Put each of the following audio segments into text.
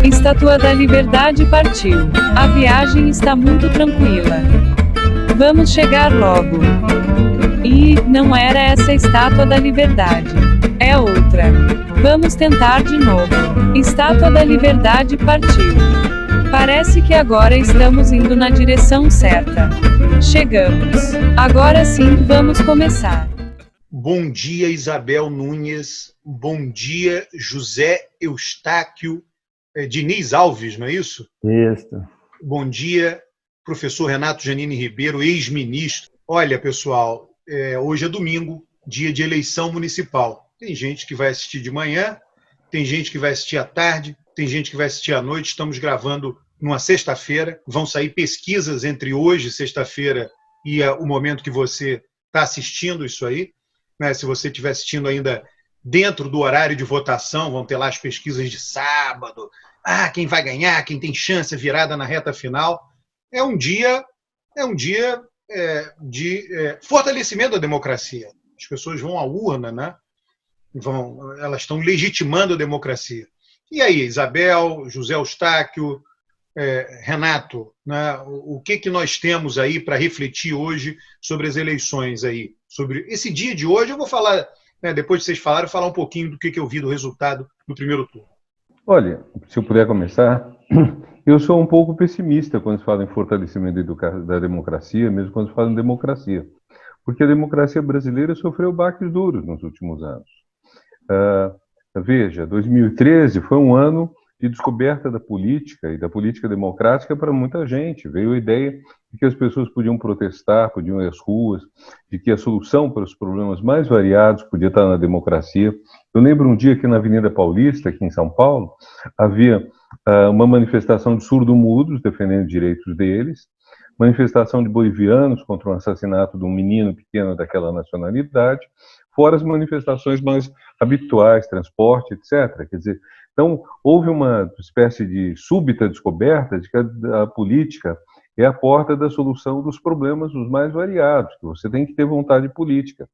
Estátua da Liberdade partiu. A viagem está muito tranquila. Vamos chegar logo. E não era essa a Estátua da Liberdade. É outra. Vamos tentar de novo. Estátua da Liberdade partiu. Parece que agora estamos indo na direção certa. Chegamos. Agora sim, vamos começar. Bom dia, Isabel Nunes. Bom dia, José Eustáquio Diniz Alves, não é isso? Isso. Bom dia, professor Renato Janine Ribeiro, ex-ministro. Olha, pessoal, hoje é domingo, dia de eleição municipal. Tem gente que vai assistir de manhã, tem gente que vai assistir à tarde, tem gente que vai assistir à noite. Estamos gravando numa sexta-feira. Vão sair pesquisas entre hoje, sexta-feira, e o momento que você está assistindo isso aí. Se você estiver assistindo ainda dentro do horário de votação, vão ter lá as pesquisas de sábado. Quem vai ganhar, quem tem chance, virada na reta final. É um dia de fortalecimento da democracia. As pessoas vão à urna, né? Elas estão legitimando a democracia. E aí, Isabel, José Eustáquio, Renato, né? O que nós temos aí para refletir hoje sobre as eleições aí? Sobre esse dia de hoje, eu vou falar, depois de vocês falarem, falar um pouquinho do que eu vi do resultado do primeiro turno. Olha, se eu puder começar, eu sou um pouco pessimista quando se fala em fortalecimento da democracia, mesmo quando se fala em democracia, porque a democracia brasileira sofreu baques duros nos últimos anos. Veja, 2013 foi um ano de descoberta da política e da política democrática para muita gente. Veio a ideia de que as pessoas podiam protestar, podiam ir às ruas, de que a solução para os problemas mais variados podia estar na democracia. Eu lembro um dia que na Avenida Paulista, aqui em São Paulo, havia uma manifestação de surdo-mudos defendendo os direitos deles, manifestação de bolivianos contra o assassinato de um menino pequeno daquela nacionalidade, fora as manifestações mais habituais, transporte, etc. Quer dizer, então, houve uma espécie de súbita descoberta de que a política é a porta da solução dos problemas os mais variados, que você tem que ter vontade política.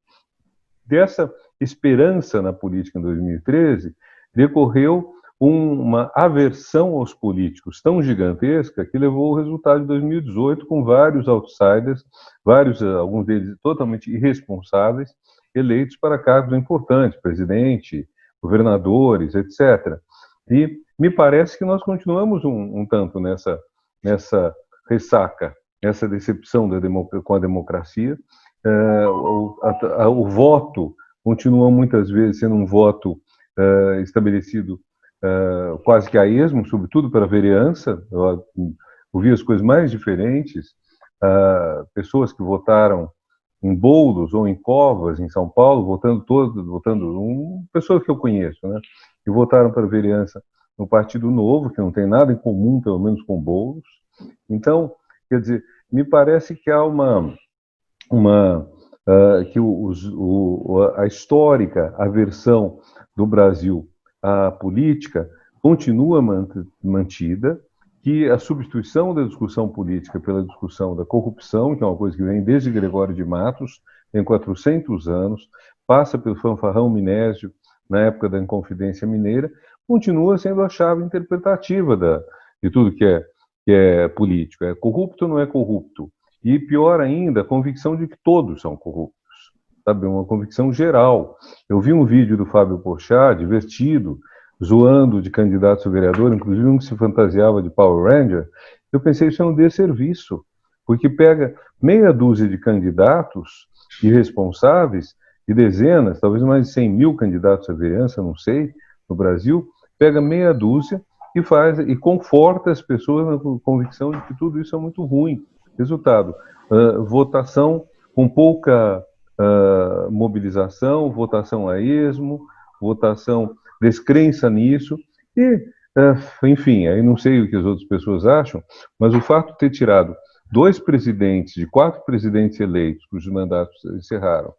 Dessa esperança na política em 2013, decorreu uma aversão aos políticos tão gigantesca que levou ao resultado de 2018 com vários outsiders, alguns deles totalmente irresponsáveis, eleitos para cargos importantes, presidente, governadores, etc. E me parece que nós continuamos um tanto nessa ressaca, nessa decepção com a democracia. O voto continua muitas vezes sendo um voto estabelecido quase que a esmo, sobretudo para a vereança. Eu ouvi as coisas mais diferentes, pessoas que votaram em boldos ou em covas em São Paulo, votando pessoas que eu conheço, né? E votaram para a vereança no Partido Novo, que não tem nada em comum, pelo menos com bolos. Então, quer dizer, me parece que há a histórica aversão do Brasil à política continua mantida, que a substituição da discussão política pela discussão da corrupção, que é uma coisa que vem desde Gregório de Matos, tem 400 anos, passa pelo fanfarrão Minésio, na época da Inconfidência Mineira, continua sendo a chave interpretativa de tudo que é político. É corrupto ou não é corrupto? E pior ainda, a convicção de que todos são corruptos, sabe? Uma convicção geral. Eu vi um vídeo do Fábio Porchat, divertido, zoando de candidato a vereador, inclusive um que se fantasiava de Power Ranger. Eu pensei, isso é um desserviço, porque pega meia dúzia de candidatos irresponsáveis, de dezenas, talvez mais de 100 mil candidatos à vereança, não sei, no Brasil, pega meia dúzia e conforta as pessoas na convicção de que tudo isso é muito ruim. Resultado, votação com pouca mobilização, votação a esmo, votação descrença nisso, e, enfim, aí não sei o que as outras pessoas acham, mas o fato de ter tirado 2 presidentes, de 4 presidentes eleitos, cujos mandatos encerraram,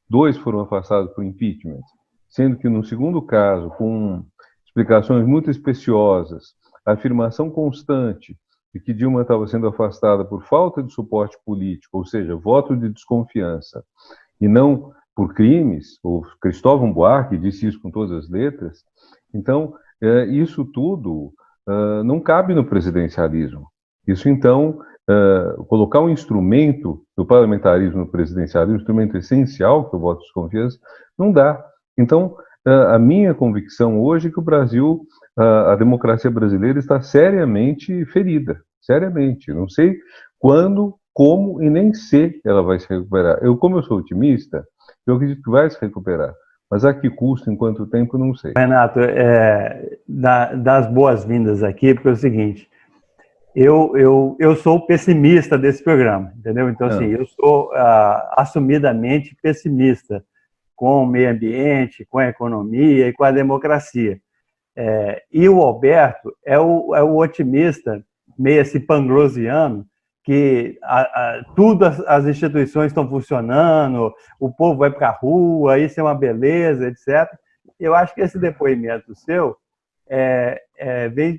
2 foram afastados por impeachment, sendo que no segundo caso, com explicações muito especiosas, a afirmação constante de que Dilma estava sendo afastada por falta de suporte político, ou seja, voto de desconfiança, e não por crimes. O Cristóvão Buarque disse isso com todas as letras. Então, isso tudo não cabe no presidencialismo. Isso, então, colocar um instrumento do parlamentarismo no presidencialismo, um instrumento essencial, que é o voto de desconfiança, não dá. Então, a minha convicção hoje é que o Brasil, a democracia brasileira está seriamente ferida, seriamente. Não sei quando, como e nem se ela vai se recuperar. Como eu sou otimista, eu acredito que vai se recuperar. Mas a que custo, em quanto tempo, não sei. Renato, das boas-vindas aqui, porque é o seguinte, eu sou o pessimista desse programa, entendeu? Então, assim, eu sou assumidamente pessimista com o meio ambiente, com a economia e com a democracia. E o Alberto é o otimista, meio assim panglosiano, que tudo as instituições estão funcionando, o povo vai para a rua, isso é uma beleza, etc. Eu acho que esse depoimento seu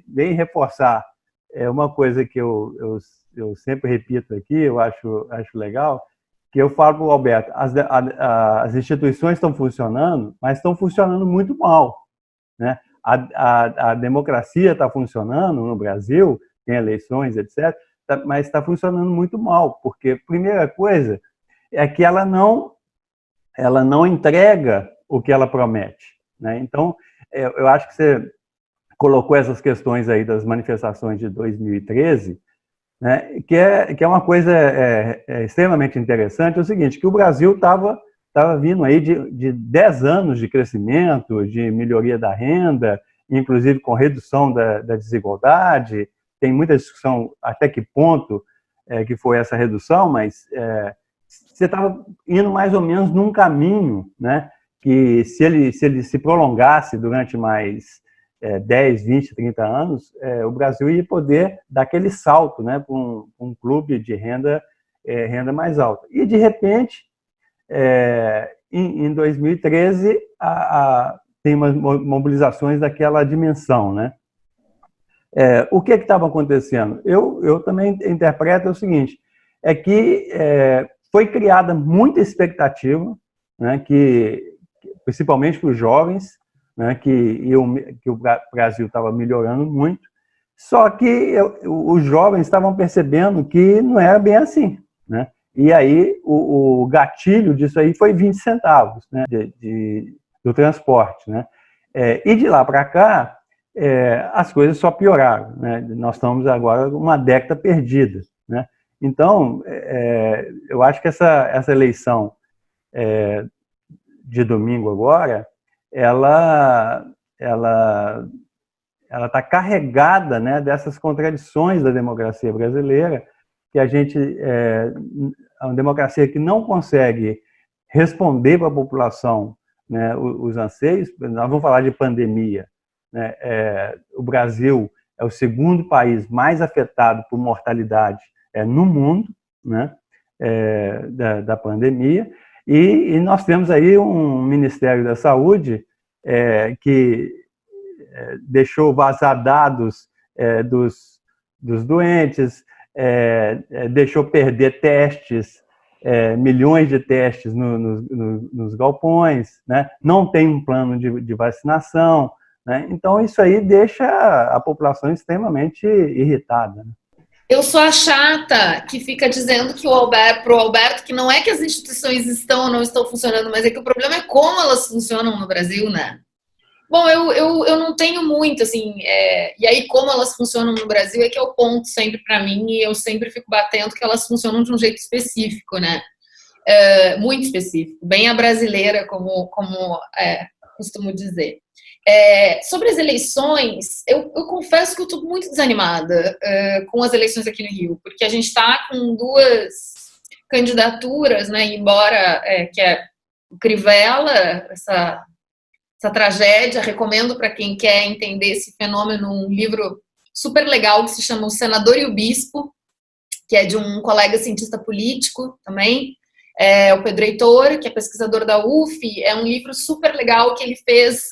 vem reforçar uma coisa que eu sempre repito aqui, eu acho legal, que eu falo para o Alberto, as instituições estão funcionando, mas estão funcionando muito mal, né? A democracia está funcionando no Brasil, tem eleições, etc., mas está funcionando muito mal, porque a primeira coisa é que ela não entrega o que ela promete, né? Então, eu acho que você colocou essas questões aí das manifestações de 2013, né, que é uma coisa extremamente interessante, é o seguinte, que o Brasil estava vindo aí de 10 anos de crescimento, de melhoria da renda, inclusive com redução da desigualdade. Tem muita discussão até que ponto que foi essa redução, mas você estava indo mais ou menos num caminho, né, que se ele se prolongasse durante mais 10, 20, 30 anos, o Brasil ia poder dar aquele salto, né, para um clube de renda mais alta. E, de repente, em 2013, tem umas mobilizações daquela dimensão, né? O que estava acontecendo? Eu também interpreto o seguinte, é que foi criada muita expectativa, né, principalmente para os jovens, né, que o Brasil estava melhorando muito, só que os jovens estavam percebendo que não era bem assim, né? E aí o gatilho disso aí foi 20 centavos, né, do transporte, né? E de lá para cá, as coisas só pioraram, né? Nós estamos agora uma década perdida, né? Então, eu acho que essa eleição de domingo agora, ela está carregada, né, dessas contradições da democracia brasileira, que a gente é uma democracia que não consegue responder para a população, né, os anseios. Nós vamos falar de pandemia, né? O Brasil é o segundo país mais afetado por mortalidade no mundo, né, da pandemia. E nós temos aí um Ministério da Saúde que deixou vazar dados dos doentes, deixou perder testes, milhões de testes nos galpões, né? Não tem um plano de vacinação, né? Então, isso aí deixa a população extremamente irritada, né? Eu sou a chata que fica dizendo que pro Alberto que não é que as instituições estão ou não estão funcionando, mas é que o problema é como elas funcionam no Brasil, né? Bom, eu não tenho muito, assim, e aí como elas funcionam no Brasil é que é o ponto sempre para mim, e eu sempre fico batendo que elas funcionam de um jeito específico, né? Muito específico, bem a brasileira, como costumo dizer. Sobre as eleições, eu confesso que eu estou muito desanimada com as eleições aqui no Rio, porque a gente está com 2 candidaturas, né, embora que é o Crivella, essa tragédia. Recomendo para quem quer entender esse fenômeno um livro super legal que se chama O Senador e o Bispo, que é de um colega cientista político também, o Pedro Heitor, que é pesquisador da UF. É um livro super legal que ele fez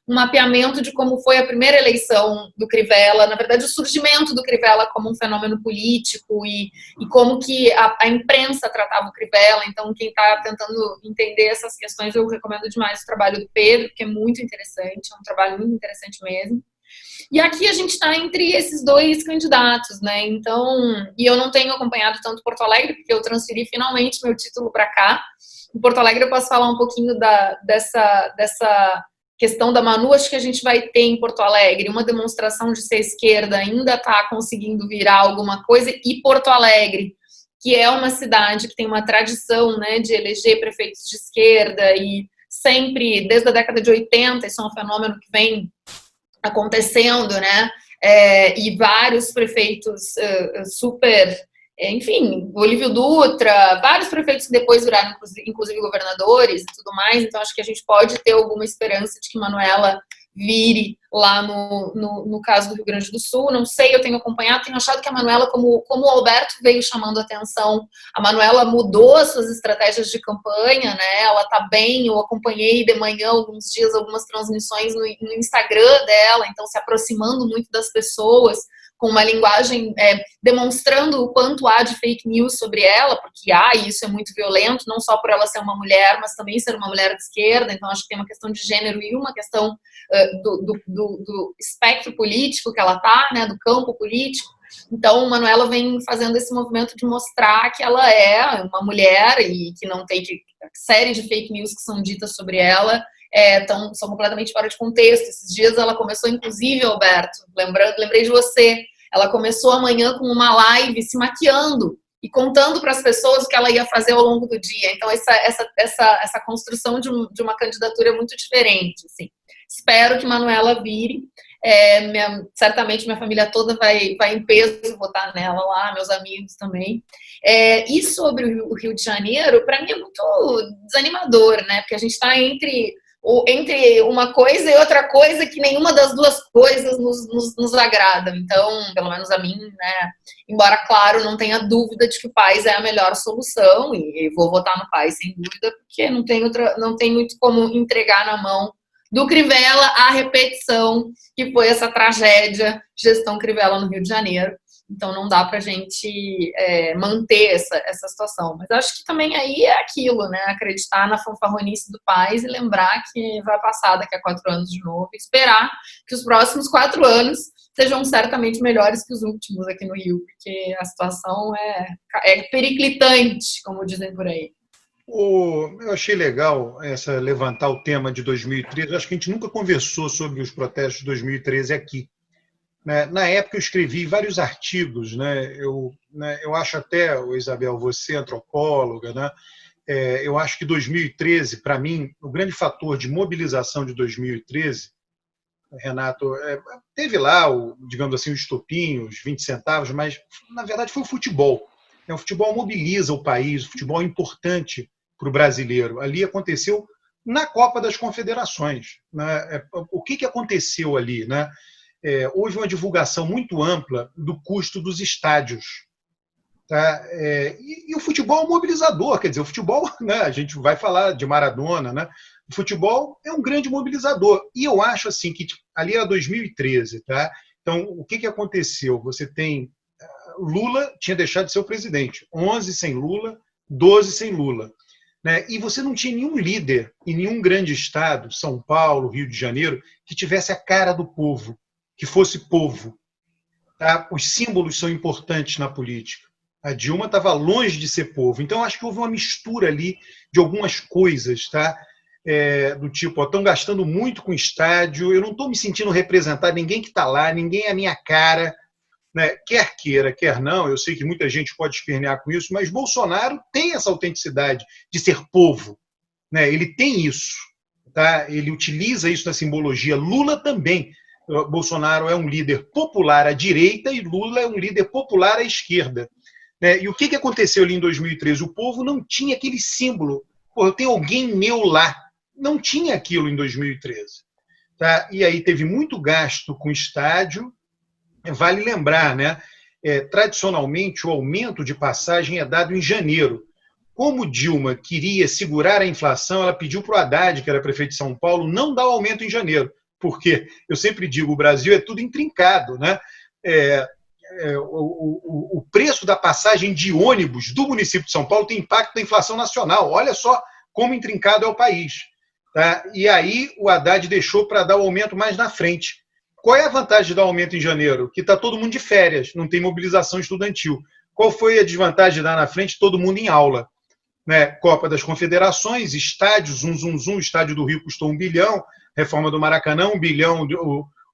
um mapeamento de como foi a primeira eleição do Crivella, na verdade o surgimento do Crivella como um fenômeno político e como que a imprensa tratava o Crivella. Então, quem está tentando entender essas questões, eu recomendo demais o trabalho do Pedro, que é muito interessante, é um trabalho muito interessante mesmo. E aqui a gente está entre esses dois candidatos, né? Então, e eu não tenho acompanhado tanto Porto Alegre, porque eu transferi finalmente meu título para cá. Em Porto Alegre eu posso falar um pouquinho dessa questão da Manu. Acho que a gente vai ter em Porto Alegre uma demonstração de ser esquerda ainda está conseguindo virar alguma coisa, e Porto Alegre, que é uma cidade que tem uma tradição, né, de eleger prefeitos de esquerda, e sempre, desde a década de 80, isso é um fenômeno que vem acontecendo, né, e vários prefeitos super, enfim, Olívio Dutra, vários prefeitos que depois viraram, inclusive, governadores e tudo mais. Então, acho que a gente pode ter alguma esperança de que Manuela vire lá no caso do Rio Grande do Sul. Não sei, eu tenho acompanhado, tenho achado que a Manuela, como o Alberto veio chamando a atenção, a Manuela mudou as suas estratégias de campanha, né? Ela tá bem, eu acompanhei de manhã alguns dias algumas transmissões no Instagram dela, então se aproximando muito das pessoas, com uma linguagem demonstrando o quanto há de fake news sobre ela, porque e isso é muito violento, não só por ela ser uma mulher, mas também ser uma mulher de esquerda. Então acho que tem uma questão de gênero e uma questão do espectro político que ela tá, né, do campo político. Então, Manuela vem fazendo esse movimento de mostrar que ela é uma mulher e que não tem série de fake news que são ditas sobre ela são completamente fora de contexto. Esses dias ela começou, inclusive, Alberto, lembrei de você, ela começou amanhã com uma live se maquiando e contando para as pessoas o que ela ia fazer ao longo do dia. Então, essa construção de uma candidatura é muito diferente, assim. Espero que Manuela vire. Certamente minha família toda vai em peso votar nela lá, meus amigos também. E sobre o Rio de Janeiro, para mim é muito desanimador, né? Porque a gente está entre uma coisa e outra coisa que nenhuma das duas coisas nos agrada. Então, pelo menos a mim, né? Embora, claro, não tenha dúvida de que o PAS é a melhor solução, e vou votar no PAS sem dúvida, porque não tem muito como entregar na mão do Crivella a repetição que foi essa tragédia gestão Crivella no Rio de Janeiro. Então não dá pra gente manter essa situação. Mas acho que também aí é aquilo, né? Acreditar na fanfarronice do PAS e lembrar que vai passar daqui a 4 anos de novo, e esperar que os próximos 4 anos sejam certamente melhores que os últimos aqui no Rio, porque a situação é periclitante, como dizem por aí. Eu achei legal levantar o tema de 2013. Eu acho que a gente nunca conversou sobre os protestos de 2013 aqui. Na época eu escrevi vários artigos, né? Eu acho até, Isabel, você antropóloga, né? Eu acho que 2013, para mim, o grande fator de mobilização de 2013, Renato, teve lá, digamos assim, o estopim, os 20 centavos, mas na verdade foi o futebol. O futebol mobiliza o país, o futebol é importante para o brasileiro. Ali aconteceu na Copa das Confederações, né? O que aconteceu ali, né? Houve uma divulgação muito ampla do custo dos estádios. Tá? E o futebol é um mobilizador, quer dizer, o futebol, né, a gente vai falar de Maradona, né? O futebol é um grande mobilizador. E eu acho assim que ali era 2013, tá? Então, o que aconteceu? Você tem Lula tinha deixado de ser o presidente, 11 sem Lula, 12 sem Lula, né? E você não tinha nenhum líder em nenhum grande estado, São Paulo, Rio de Janeiro, que tivesse a cara do povo, que fosse povo. Tá? Os símbolos são importantes na política. A Dilma estava longe de ser povo. Então, acho que houve uma mistura ali de algumas coisas, tá? Do tipo, estão gastando muito com estádio, eu não estou me sentindo representado, ninguém que está lá, ninguém é a minha cara, né? Quer queira, quer não, eu sei que muita gente pode espernear com isso, mas Bolsonaro tem essa autenticidade de ser povo, né? Ele tem isso, tá? Ele utiliza isso na simbologia. Lula também. Bolsonaro é um líder popular à direita e Lula é um líder popular à esquerda. Né? E o que aconteceu ali em 2013? O povo não tinha aquele símbolo. Pô, eu tenho alguém meu lá. Não tinha aquilo em 2013. Tá? E aí teve muito gasto com estádio. Vale lembrar, né? Tradicionalmente, o aumento de passagem é dado em janeiro. Como Dilma queria segurar a inflação, ela pediu para o Haddad, que era prefeito de São Paulo, não dar o aumento em janeiro. Porque, eu sempre digo, o Brasil é tudo intrincado, né? O preço da passagem de ônibus do município de São Paulo tem impacto na inflação nacional. Olha só como intrincado é o país. Tá? E aí o Haddad deixou para dar o aumento mais na frente. qual é a vantagem de dar aumento em janeiro? Que está todo mundo de férias, não tem mobilização estudantil. Qual foi a desvantagem de dar na frente todo mundo em aula? Né? Copa das Confederações, estádios, estádio do Rio custou 1 bilhão, reforma do Maracanã, 1 bilhão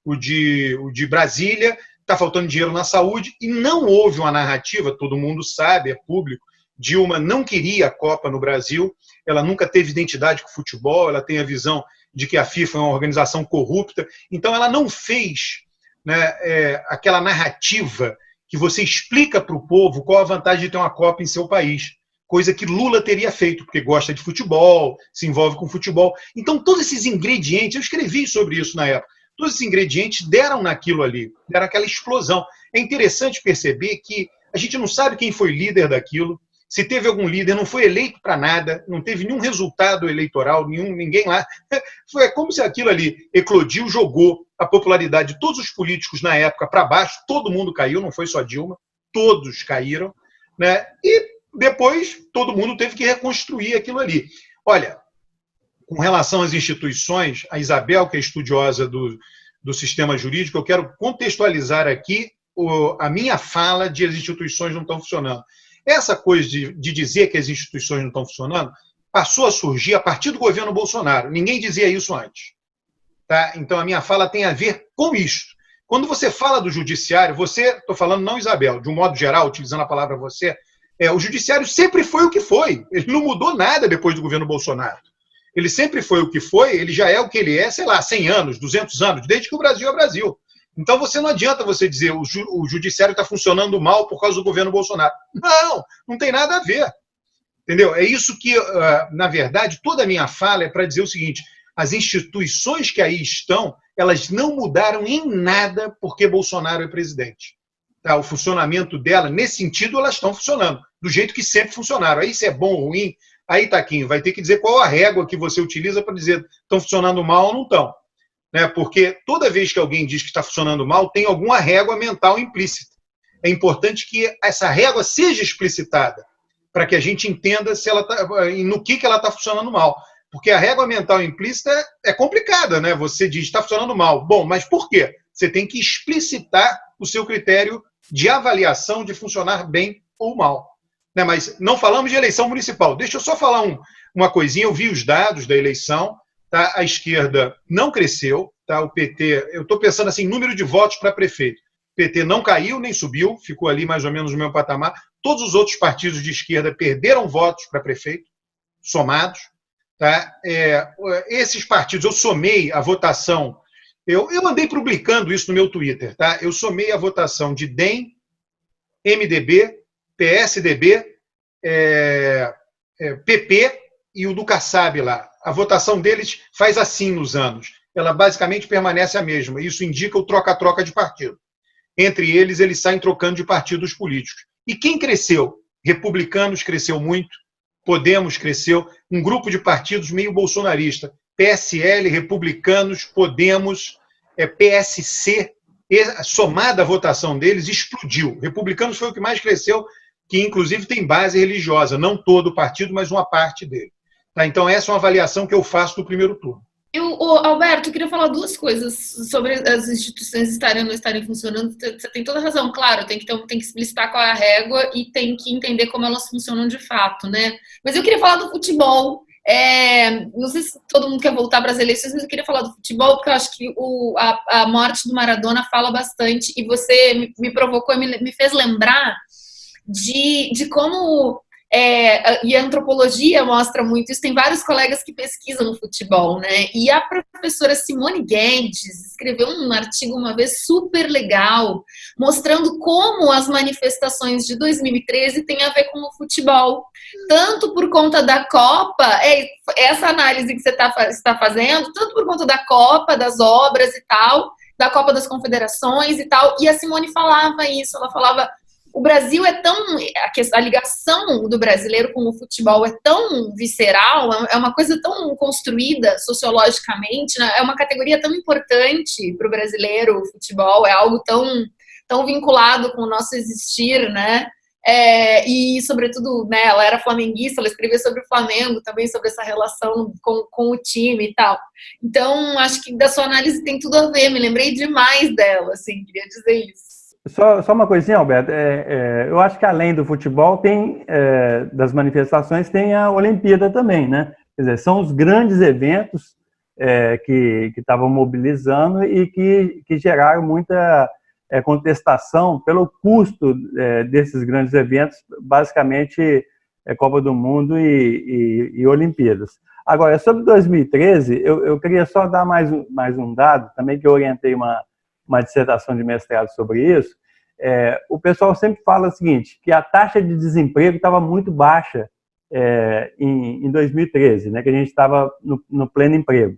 o de Brasília, está faltando dinheiro na saúde, e não houve uma narrativa, todo mundo sabe, é público, Dilma não queria a Copa no Brasil, ela nunca teve identidade com o futebol, ela tem a visão de que a FIFA é uma organização corrupta, então ela não fez, né, aquela narrativa que você explica para o povo qual a vantagem de ter uma Copa em seu país, coisa que Lula teria feito, porque gosta de futebol, se envolve com futebol. Então, todos esses ingredientes, eu escrevi sobre isso na época, todos esses ingredientes deram naquilo ali, deram aquela explosão. É interessante perceber que a gente não sabe quem foi líder daquilo, se teve algum líder, não foi eleito para nada, não teve nenhum resultado eleitoral, ninguém lá. Foi como se aquilo ali eclodiu, jogou a popularidade de todos os políticos na época para baixo, todo mundo caiu, não foi só Dilma, todos caíram, né? E depois todo mundo teve que reconstruir aquilo ali. Olha, com relação às instituições, a Isabel, que é estudiosa do sistema jurídico, eu quero contextualizar aqui a minha fala de as instituições não estão funcionando. Essa coisa de dizer que as instituições não estão funcionando passou a surgir a partir do governo Bolsonaro. Ninguém dizia isso antes. Tá? Então, a minha fala tem a ver com isso. Quando você fala do judiciário, estou falando não Isabel, de um modo geral, utilizando a palavra você, o judiciário sempre foi o que foi. Ele não mudou nada depois do governo Bolsonaro. Ele sempre foi o que foi, ele já é o que ele é, sei lá, 100 anos, 200 anos, desde que o Brasil é Brasil. Então, não adianta você dizer o judiciário está funcionando mal por causa do governo Bolsonaro. Não tem nada a ver. Entendeu? É isso que, na verdade, toda a minha fala é para dizer o seguinte, as instituições que aí estão, elas não mudaram em nada porque Bolsonaro é presidente. Tá? O funcionamento dela, nesse sentido, elas estão funcionando, do jeito que sempre funcionaram. Aí, se é bom ou ruim, aí, Taquinho, vai ter que dizer qual a régua que você utiliza para dizer estão funcionando mal ou não estão. Né? Porque toda vez que alguém diz que está funcionando mal, tem alguma régua mental implícita. É importante que essa régua seja explicitada, para que a gente entenda se ela no que ela está funcionando mal. Porque a régua mental implícita é complicada, né? Você diz que está funcionando mal. Bom, mas por quê? Você tem que explicitar o seu critério de avaliação de funcionar bem ou mal. Né? Mas não falamos de eleição municipal. Deixa eu só falar uma coisinha. Eu vi os dados da eleição. Tá? A esquerda não cresceu. Tá? O PT, eu estou pensando assim, número de votos para prefeito. O PT não caiu nem subiu, ficou ali mais ou menos no mesmo patamar. Todos os outros partidos de esquerda perderam votos para prefeito, somados. Tá? Esses partidos, eu somei a votação, eu andei publicando isso no meu Twitter, tá? Eu somei a votação de DEM, MDB, PSDB, PP e o do Kassab lá. A votação deles faz assim nos anos. Ela basicamente permanece a mesma. Isso indica o troca-troca de partido. Entre eles saem trocando de partidos políticos. E quem cresceu? Republicanos cresceu muito, Podemos cresceu, um grupo de partidos meio bolsonarista, PSL, Republicanos, Podemos, PSC, somada a votação deles, explodiu. Republicanos foi o que mais cresceu, que inclusive tem base religiosa, não todo o partido, mas uma parte dele. Tá? Então essa é uma avaliação que eu faço do primeiro turno. Alberto, eu queria falar duas coisas sobre as instituições estarem ou não estarem funcionando. Você tem toda a razão, claro, tem que explicitar qual é a régua e tem que entender como elas funcionam de fato, né? Mas eu queria falar do futebol. Não sei se todo mundo quer voltar para as eleições, mas eu queria falar do futebol, porque eu acho que a morte do Maradona fala bastante, e você me provocou e me fez lembrar de como... e a antropologia mostra muito isso, tem vários colegas que pesquisam futebol, né? E a professora Simone Guedes escreveu um artigo uma vez super legal, mostrando como as manifestações de 2013 têm a ver com o futebol. Tanto por conta da Copa, essa análise que você está fazendo, tanto por conta da Copa, das obras e tal, da Copa das Confederações e tal, e a Simone falava isso, ela falava... O Brasil a ligação do brasileiro com o futebol é tão visceral, é uma coisa tão construída sociologicamente, né? É uma categoria tão importante para o brasileiro, o futebol, é algo tão vinculado com o nosso existir, né? E, sobretudo, né, ela era flamenguista, ela escrevia sobre o Flamengo, também sobre essa relação com o time e tal. Então, acho que da sua análise tem tudo a ver, me lembrei demais dela, assim, queria dizer isso. Só uma coisinha, Alberto. Eu acho que além do futebol, das manifestações, tem a Olimpíada também, né? Quer dizer, são os grandes eventos que estavam mobilizando e que geraram muita contestação pelo custo desses grandes eventos, basicamente Copa do Mundo e Olimpíadas. Agora, sobre 2013, eu queria só dar mais um dado, também que eu orientei uma dissertação de mestrado sobre isso. O pessoal sempre fala o seguinte, que a taxa de desemprego estava muito baixa em 2013, né, que a gente estava no pleno emprego.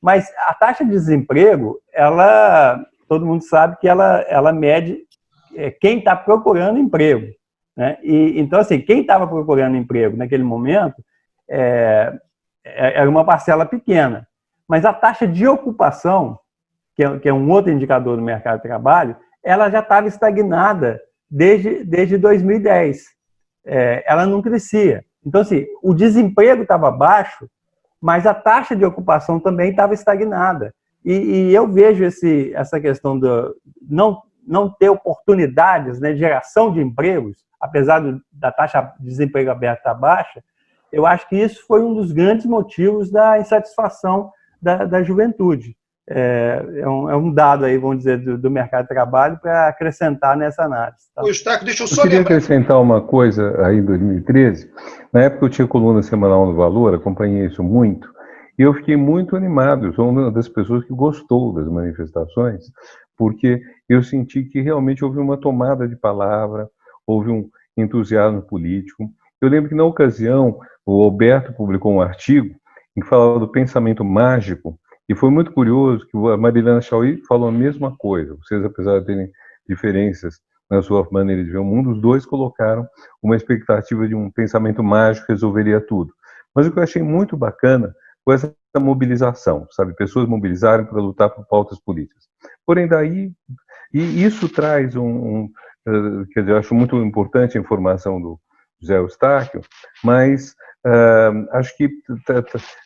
Mas a taxa de desemprego, todo mundo sabe que ela mede quem está procurando emprego, né? Então, assim, quem estava procurando emprego naquele momento era uma parcela pequena. Mas a taxa de ocupação, que é um outro indicador do mercado de trabalho, ela já estava estagnada desde 2010. Ela não crescia. Então, assim, o desemprego estava baixo, mas a taxa de ocupação também estava estagnada. E eu vejo essa questão de não ter oportunidades, né, de geração de empregos, apesar da taxa de desemprego aberto estar baixa, eu acho que isso foi um dos grandes motivos da insatisfação da juventude. É um dado aí, vamos dizer, do mercado de trabalho para acrescentar nessa análise. Tá? Ô, Eustáquio, deixa eu só queria lembrar. acrescentar uma coisa aí em 2013. Na época eu tinha coluna semanal no Valor, acompanhei isso muito, e eu fiquei muito animado. Eu sou uma das pessoas que gostou das manifestações, porque eu senti que realmente houve uma tomada de palavra, houve um entusiasmo político. Eu lembro que na ocasião o Alberto publicou um artigo em que falava do pensamento mágico, e foi muito curioso que a Marilena Chauí falou a mesma coisa. Vocês, apesar de terem diferenças na sua maneira de ver o mundo, os dois colocaram uma expectativa de um pensamento mágico que resolveria tudo. Mas o que eu achei muito bacana foi essa mobilização, sabe? Pessoas mobilizaram para lutar por pautas políticas. Porém, daí, e isso traz quer dizer, eu acho muito importante a informação do José Eustáquio, mas acho que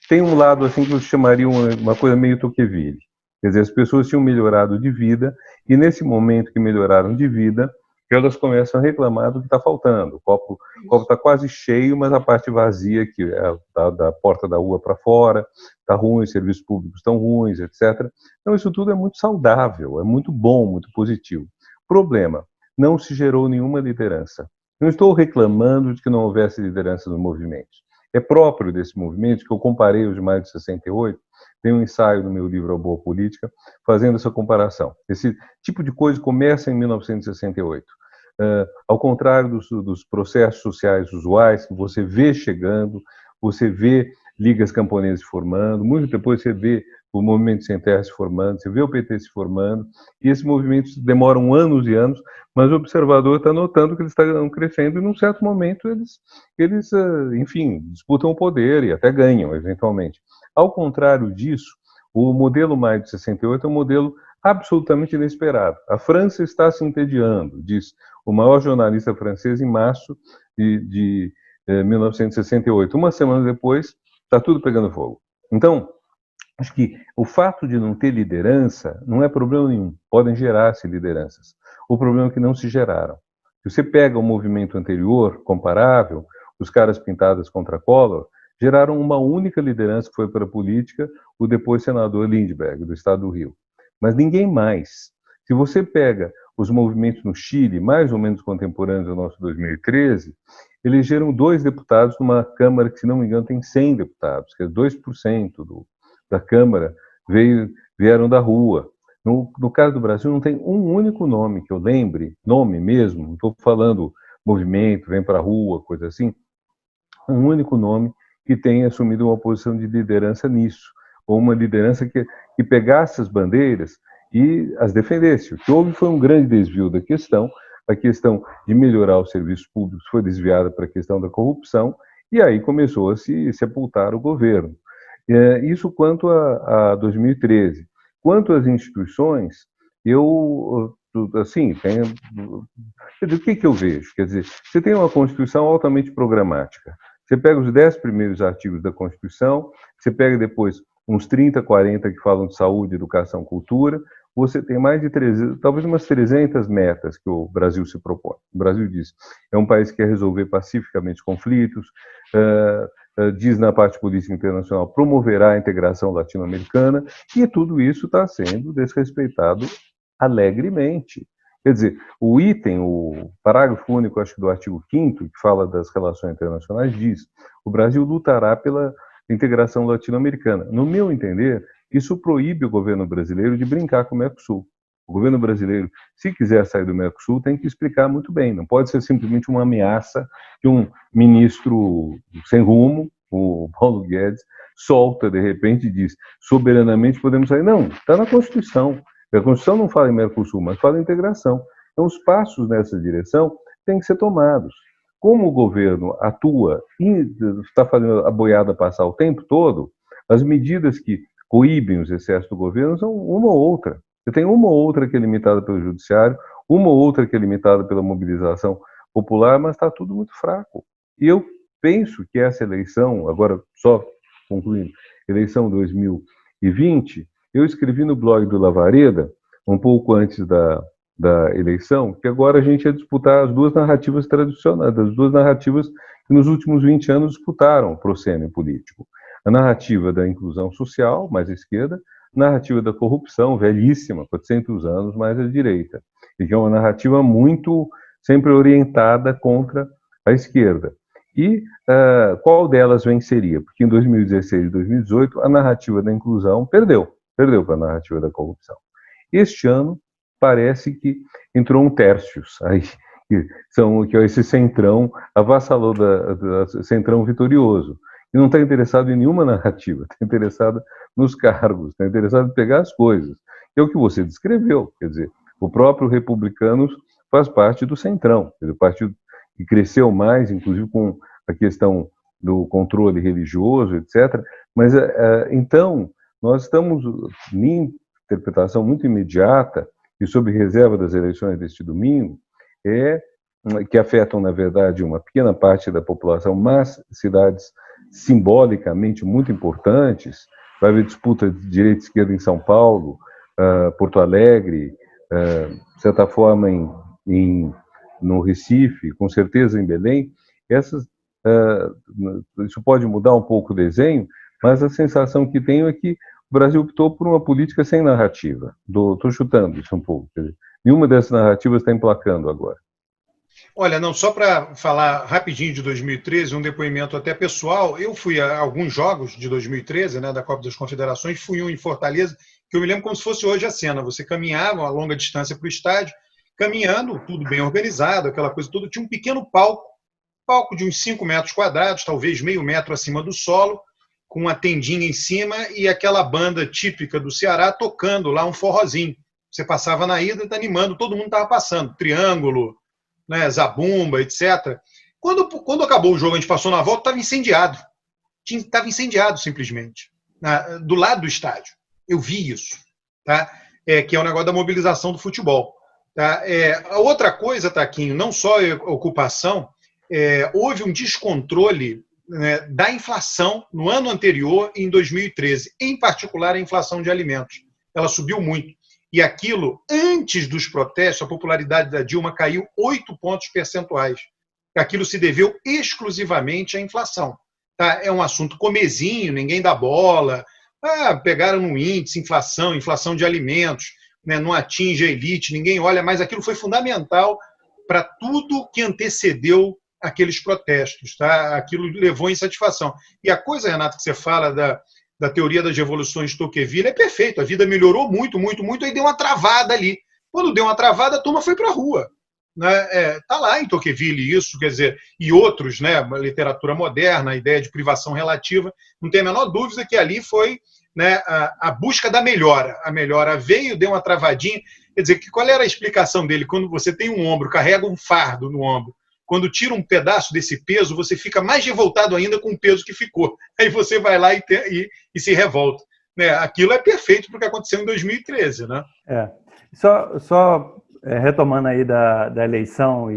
tem um lado assim que eu chamaria uma coisa meio Tocqueville. Quer dizer, as pessoas tinham melhorado de vida e nesse momento que melhoraram de vida, elas começam a reclamar do que está faltando. O copo está quase cheio, mas a parte vazia, que é da porta da rua para fora, está ruim, os serviços públicos estão ruins, etc. Então, isso tudo é muito saudável, é muito bom, muito positivo. Problema, não se gerou nenhuma liderança. Não estou reclamando de que não houvesse liderança nos movimentos. É próprio desse movimento que eu comparei os de maio de 68, tem um ensaio no meu livro A Boa Política, fazendo essa comparação. Esse tipo de coisa começa em 1968. Ao contrário dos processos sociais usuais, que você vê chegando, você vê ligas camponesas se formando, muito depois você vê o Movimento Sem Terra se formando, você vê o PT se formando, e esses movimentos demoram anos e anos, mas o observador está notando que eles estão crescendo e, num certo momento, eles enfim, disputam o poder e até ganham, eventualmente. Ao contrário disso, o modelo maio de 68 é um modelo absolutamente inesperado. A França está se entediando, diz o maior jornalista francês em março de 1968. Uma semana depois, está tudo pegando fogo. Então, acho que o fato de não ter liderança não é problema nenhum. Podem gerar-se lideranças. O problema é que não se geraram. Se você pega o movimento anterior, comparável, os caras pintados contra Collor, geraram uma única liderança que foi para a política, o depois senador Lindbergh, do estado do Rio. Mas ninguém mais. Se você pega os movimentos no Chile, mais ou menos contemporâneos ao nosso 2013, elegeram 2 deputados numa Câmara que, se não me engano, tem 100 deputados, que é 2% da Câmara vieram da rua. No caso do Brasil, não tem um único nome que eu lembre, nome mesmo, não estou falando movimento, vem para a rua, coisa assim, um único nome que tenha assumido uma posição de liderança nisso, ou uma liderança que pegasse as bandeiras e as defendesse. O que houve foi um grande desvio da questão, a questão de melhorar os serviços públicos foi desviada para a questão da corrupção, e aí começou a se sepultar o governo. Isso quanto a 2013. Quanto às instituições, eu assim, tem... Quer dizer, o que eu vejo? Quer dizer, você tem uma Constituição altamente programática. Você pega os 10 primeiros artigos da Constituição, você pega depois uns 30, 40 que falam de saúde, educação, cultura, você tem mais de 300, talvez umas 300 metas que o Brasil se propõe. O Brasil diz, é um país que quer resolver pacificamente conflitos, diz na parte política internacional, promoverá a integração latino-americana, e tudo isso está sendo desrespeitado alegremente. Quer dizer, o parágrafo único, acho que do artigo 5º, que fala das relações internacionais, diz: o Brasil lutará pela integração latino-americana. No meu entender, isso proíbe o governo brasileiro de brincar com o Mercosul. O governo brasileiro, se quiser sair do Mercosul, tem que explicar muito bem. Não pode ser simplesmente uma ameaça que um ministro sem rumo, o Paulo Guedes, solta de repente e diz: soberanamente podemos sair. Não, está na Constituição. A Constituição não fala em Mercosul, mas fala em integração. Então, os passos nessa direção têm que ser tomados. Como o governo atua e está fazendo a boiada passar o tempo todo, as medidas que coíbem os excessos do governo são uma ou outra. Você tem uma ou outra que é limitada pelo judiciário, uma ou outra que é limitada pela mobilização popular, mas está tudo muito fraco. E eu penso que essa eleição, agora só concluindo, eleição 2020, eu escrevi no blog do Lavareda, um pouco antes da eleição, que agora a gente ia disputar as duas narrativas tradicionais, as duas narrativas que nos últimos 20 anos disputaram o proscênio político. A narrativa da inclusão social, mais à esquerda, a narrativa da corrupção, velhíssima, 400 anos, mais à direita. E que é uma narrativa muito, sempre orientada contra a esquerda. E qual delas venceria? Porque em 2016 e 2018, a narrativa da inclusão perdeu para a narrativa da corrupção. Este ano, parece que entrou um Tércios, aí, que é esse centrão, avassalou centrão vitorioso, e não está interessado em nenhuma narrativa, está interessado nos cargos, está interessado em pegar as coisas. É o que você descreveu, quer dizer, o próprio Republicanos faz parte do centrão, quer dizer, o partido que cresceu mais, inclusive com a questão do controle religioso, etc. Mas, então, nós estamos, minha interpretação muito imediata, e sob reserva das eleições deste domingo, que afetam, na verdade, uma pequena parte da população, mas cidades simbolicamente muito importantes. Vai haver disputa de direita e esquerda em São Paulo, Porto Alegre, de certa forma no Recife, com certeza em Belém. Isso pode mudar um pouco o desenho, mas a sensação que tenho é que o Brasil optou por uma política sem narrativa. Estou chutando isso um pouco. Quer dizer, nenhuma dessas narrativas está emplacando agora. Olha, não, só para falar rapidinho de 2013, um depoimento até pessoal, eu fui a alguns jogos de 2013, né, da Copa das Confederações, fui um em Fortaleza, que eu me lembro como se fosse hoje a cena. Você caminhava uma longa distância para o estádio, caminhando, tudo bem organizado, aquela coisa toda, tinha um pequeno palco de uns 5 metros quadrados, talvez meio metro acima do solo, com uma tendinha em cima e aquela banda típica do Ceará tocando lá um forrozinho. Você passava na ida, tá animando, todo mundo estava passando, triângulo, né, zabumba, etc. Quando acabou o jogo, a gente passou na volta, estava incendiado. Estava incendiado, simplesmente, do lado do estádio. Eu vi isso, tá? Que é o negócio da mobilização do futebol. Tá? A outra coisa, Taquinho, não só a ocupação, houve um descontrole, né, da inflação no ano anterior, em 2013, em particular a inflação de alimentos. Ela subiu muito. E aquilo, antes dos protestos, a popularidade da Dilma caiu 8 pontos percentuais. Aquilo se deveu exclusivamente à inflação. Tá? É um assunto comezinho, ninguém dá bola. Pegaram no índice, inflação de alimentos, né, não atinge a elite, ninguém olha, mas aquilo foi fundamental para tudo que antecedeu aqueles protestos. Tá? Aquilo levou insatisfação. E a coisa, Renato, que você fala da teoria das revoluções de Tocqueville é perfeito. A vida melhorou muito, muito, muito, aí deu uma travada ali. Quando deu uma travada, a turma foi para a rua. Está lá em Tocqueville isso, quer dizer, e outros, né, a literatura moderna, a ideia de privação relativa, não tem a menor dúvida que ali foi, né, a busca da melhora. A melhora veio, deu uma travadinha. Quer dizer, qual era a explicação dele? Quando você tem um ombro, carrega um fardo no ombro, quando tira um pedaço desse peso, você fica mais revoltado ainda com o peso que ficou. Aí você vai lá e se revolta. Né? Aquilo é perfeito para o que aconteceu em 2013. Né? Só retomando aí da eleição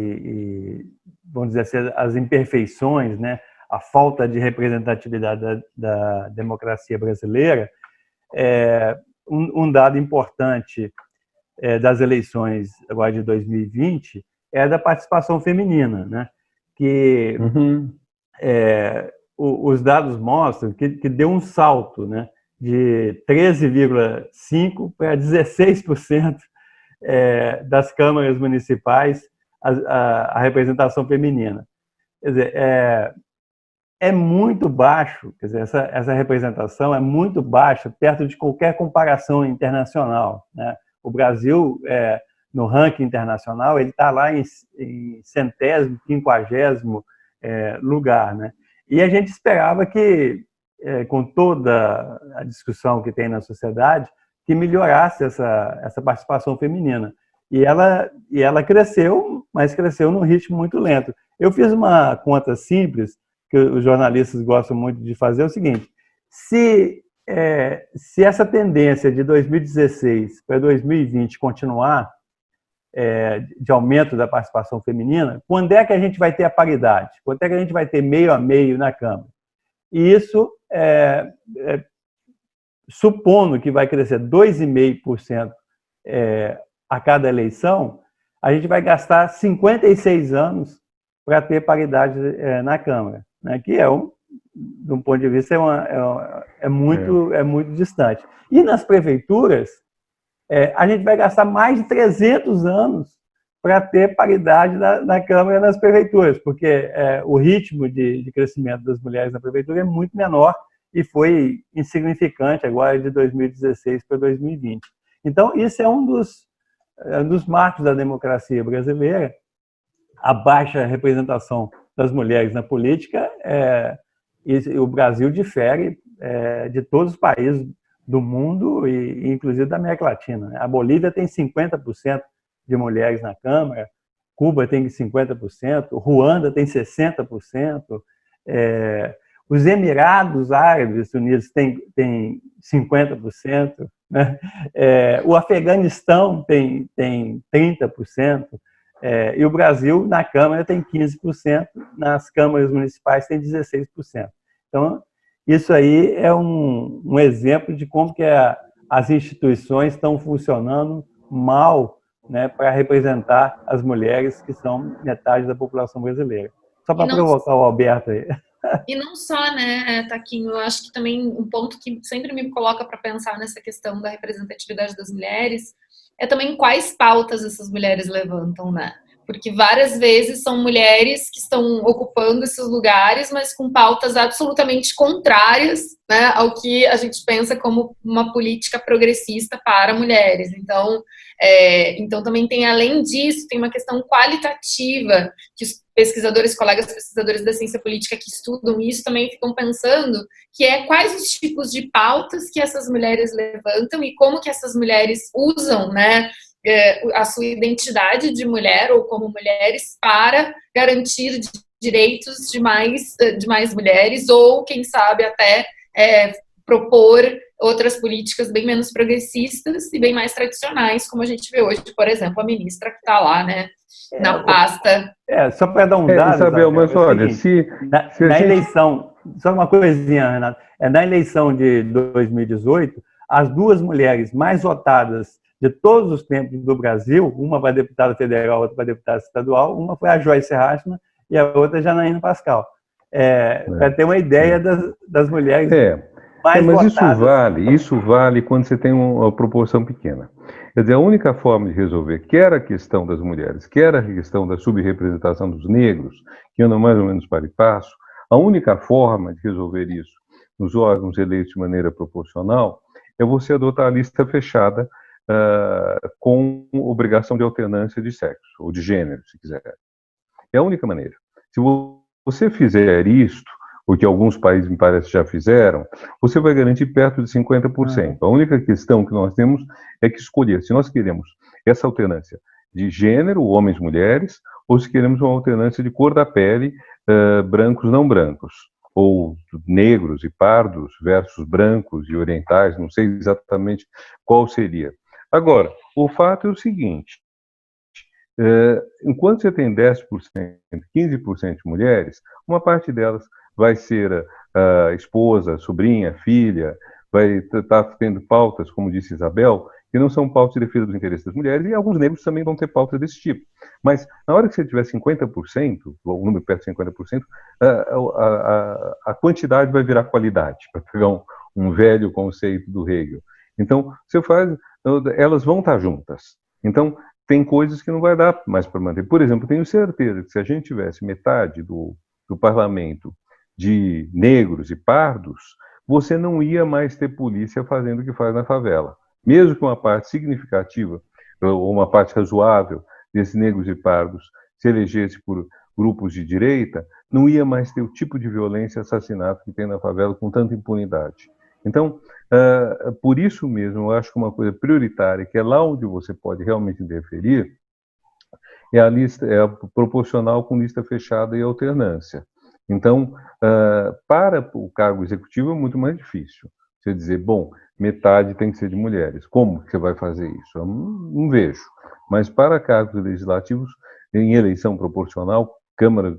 vamos dizer assim, as imperfeições, né, a falta de representatividade da democracia brasileira, um dado importante das eleições agora de 2020 é da participação feminina, né, que os dados mostram que deu um salto, né, de 13,5% para 16% das câmaras municipais a representação feminina. Quer dizer, é muito baixo, quer dizer, essa representação é muito baixa perto de qualquer comparação internacional, né? O Brasil, no ranking internacional, ele está lá em centésimo, 50º lugar, né? E a gente esperava que, com toda a discussão que tem na sociedade, que melhorasse essa participação feminina. E ela cresceu, mas cresceu num ritmo muito lento. Eu fiz uma conta simples, que os jornalistas gostam muito de fazer, é o seguinte: se essa tendência de 2016 para 2020 continuar, de aumento da participação feminina, quando é que a gente vai ter a paridade? Quando é que a gente vai ter meio a meio na Câmara? E isso, supondo que vai crescer 2,5% a cada eleição, a gente vai gastar 56 anos para ter paridade na Câmara, né? Que de um ponto de vista, é muito distante. E nas prefeituras, a gente vai gastar mais de 300 anos para ter paridade na Câmara e nas prefeituras, porque o ritmo de crescimento das mulheres na prefeitura é muito menor e foi insignificante agora de 2016 para 2020. Então, isso é um dos marcos da democracia brasileira, a baixa representação das mulheres na política. E o Brasil difere de todos os países do mundo, e inclusive da América Latina. A Bolívia tem 50% de mulheres na Câmara, Cuba tem 50%, Ruanda tem 60%, os Emirados Árabes Unidos têm 50%, né? O Afeganistão tem 30%, e o Brasil, na Câmara, tem 15%, nas câmaras municipais tem 16%. Então, isso aí é um exemplo de como que as instituições estão funcionando mal, né, para representar as mulheres, que são metade da população brasileira. Só para provocar o Alberto aí. E não só, né, Taquinho, eu acho que também um ponto que sempre me coloca para pensar nessa questão da representatividade das mulheres é também quais pautas essas mulheres levantam, né? Porque várias vezes são mulheres que estão ocupando esses lugares, mas com pautas absolutamente contrárias, né, ao que a gente pensa como uma política progressista para mulheres. Então também tem, além disso, tem uma questão qualitativa que os pesquisadores, colegas pesquisadores da ciência política que estudam isso também ficam pensando, que é quais os tipos de pautas que essas mulheres levantam e como que essas mulheres usam, né, a sua identidade de mulher ou como mulheres para garantir direitos de mais mulheres, ou quem sabe até propor outras políticas bem menos progressistas e bem mais tradicionais, como a gente vê hoje, por exemplo, a ministra que está lá, né, na pasta. Só para dar um dado, Isabel, mas olha, na eleição, só uma coisinha, Renato, na eleição de 2018, as duas mulheres mais votadas de todos os tempos do Brasil, uma para deputada federal, outra para deputada estadual, uma foi a Joyce Hasselmann e a outra a Janaína Pascal. Para ter uma ideia das mulheres mais mas votadas. isso vale quando você tem uma proporção pequena. Quer dizer, a única forma de resolver, quer a questão das mulheres, quer a questão da subrepresentação dos negros, que andam mais ou menos para e passo, a única forma de resolver isso nos órgãos eleitos de maneira proporcional é você adotar a lista fechada, com obrigação de alternância de sexo, ou de gênero, se quiser. É a única maneira. Se você fizer isto, o que alguns países, me parece, já fizeram, você vai garantir perto de 50%. A única questão que nós temos é que escolher se nós queremos essa alternância de gênero, homens, mulheres, ou se queremos uma alternância de cor da pele, brancos, não brancos, ou negros e pardos versus brancos e orientais, não sei exatamente qual seria. Agora, o fato é o seguinte: Enquanto você tem 10%, 15% de mulheres, uma parte delas vai ser a esposa, sobrinha, filha, vai estar tendo pautas, como disse Isabel, que não são pautas de defesa dos interesses das mulheres, e alguns negros também vão ter pautas desse tipo. Mas, na hora que você tiver 50%, ou um número perto de 50%, a quantidade vai virar qualidade, para pegar um velho conceito do Hegel. Então, elas vão estar juntas. Então, tem coisas que não vai dar mais para manter. Por exemplo, tenho certeza que se a gente tivesse metade do parlamento de negros e pardos, você não ia mais ter polícia fazendo o que faz na favela. Mesmo que uma parte significativa, ou uma parte razoável desses negros e pardos se elegesse por grupos de direita, não ia mais ter o tipo de violência e assassinato que tem na favela com tanta impunidade. Então, por isso mesmo, eu acho que uma coisa prioritária, que é lá onde você pode realmente interferir, é a proporcional com lista fechada e alternância. Então, para o cargo executivo é muito mais difícil. Você dizer, bom, metade tem que ser de mulheres. Como que você vai fazer isso? Eu não vejo. Mas para cargos legislativos, em eleição proporcional, Câmara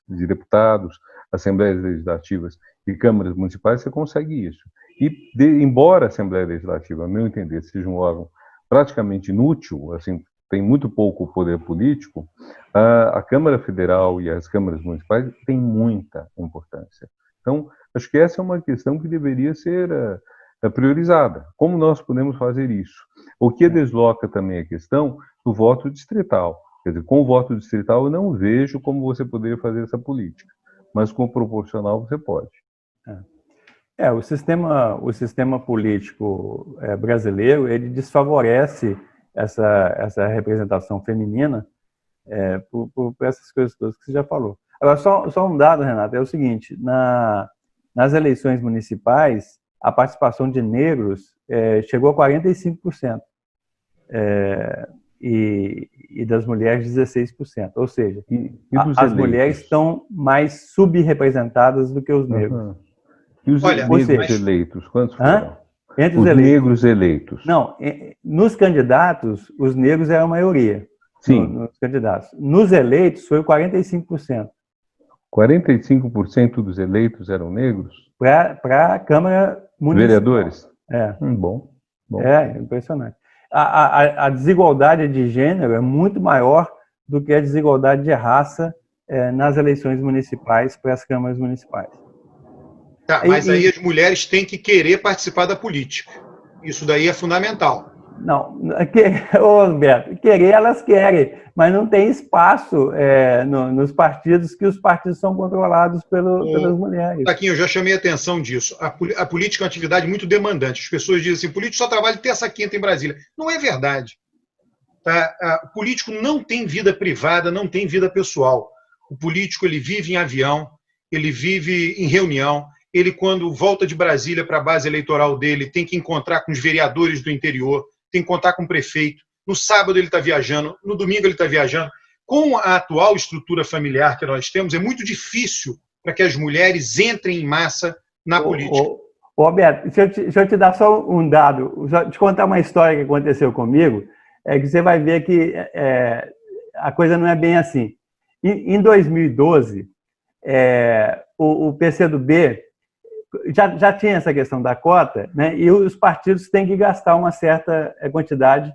de Deputados, Assembleias Legislativas e Câmaras Municipais, você consegue isso. E, embora a Assembleia Legislativa, a meu entender, seja um órgão praticamente inútil, assim, tem muito pouco poder político, a Câmara Federal e as câmaras municipais têm muita importância. Então, acho que essa é uma questão que deveria ser priorizada. Como nós podemos fazer isso? O que desloca também a questão do voto distrital. Quer dizer, com o voto distrital eu não vejo como você poderia fazer essa política, mas com o proporcional você pode. O sistema político brasileiro, ele desfavorece essa representação feminina por essas coisas todas que você já falou. Agora, só um dado, Renato, é o seguinte, nas eleições municipais, a participação de negros chegou a 45%, e das mulheres 16%, ou seja, as mulheres estão mais subrepresentadas do que os negros. E os negros eleitos, quantos foram? Entre os negros eleitos. Não, nos candidatos, os negros eram a maioria. Sim. Nos candidatos. Nos eleitos, foi 45%. 45% dos eleitos eram negros? Para a Câmara Municipal. Vereadores? Bom. Bom. Impressionante. A desigualdade de gênero é muito maior do que a desigualdade de raça nas eleições municipais para as câmaras municipais. Tá, mas aí as mulheres têm que querer participar da política. Isso daí é fundamental. Não, Roberto, querer elas querem, mas não tem espaço nos partidos, que os partidos são controlados pelas mulheres. Taquinho, eu já chamei a atenção disso. A política é uma atividade muito demandante. As pessoas dizem assim, político só trabalha terça, quinta em Brasília. Não é verdade. Tá? O político não tem vida privada, não tem vida pessoal. O político, ele vive em avião, ele vive em reunião, ele, quando volta de Brasília para a base eleitoral dele, tem que encontrar com os vereadores do interior, tem que contar com o prefeito. No sábado ele está viajando, no domingo ele está viajando. Com a atual estrutura familiar que nós temos, é muito difícil para que as mulheres entrem em massa na política. Roberto, deixa eu te dar só um dado, te contar uma história que aconteceu comigo, que você vai ver que a coisa não é bem assim. Em 2012, o PCdoB já tinha essa questão da cota, né, e os partidos têm que gastar uma certa quantidade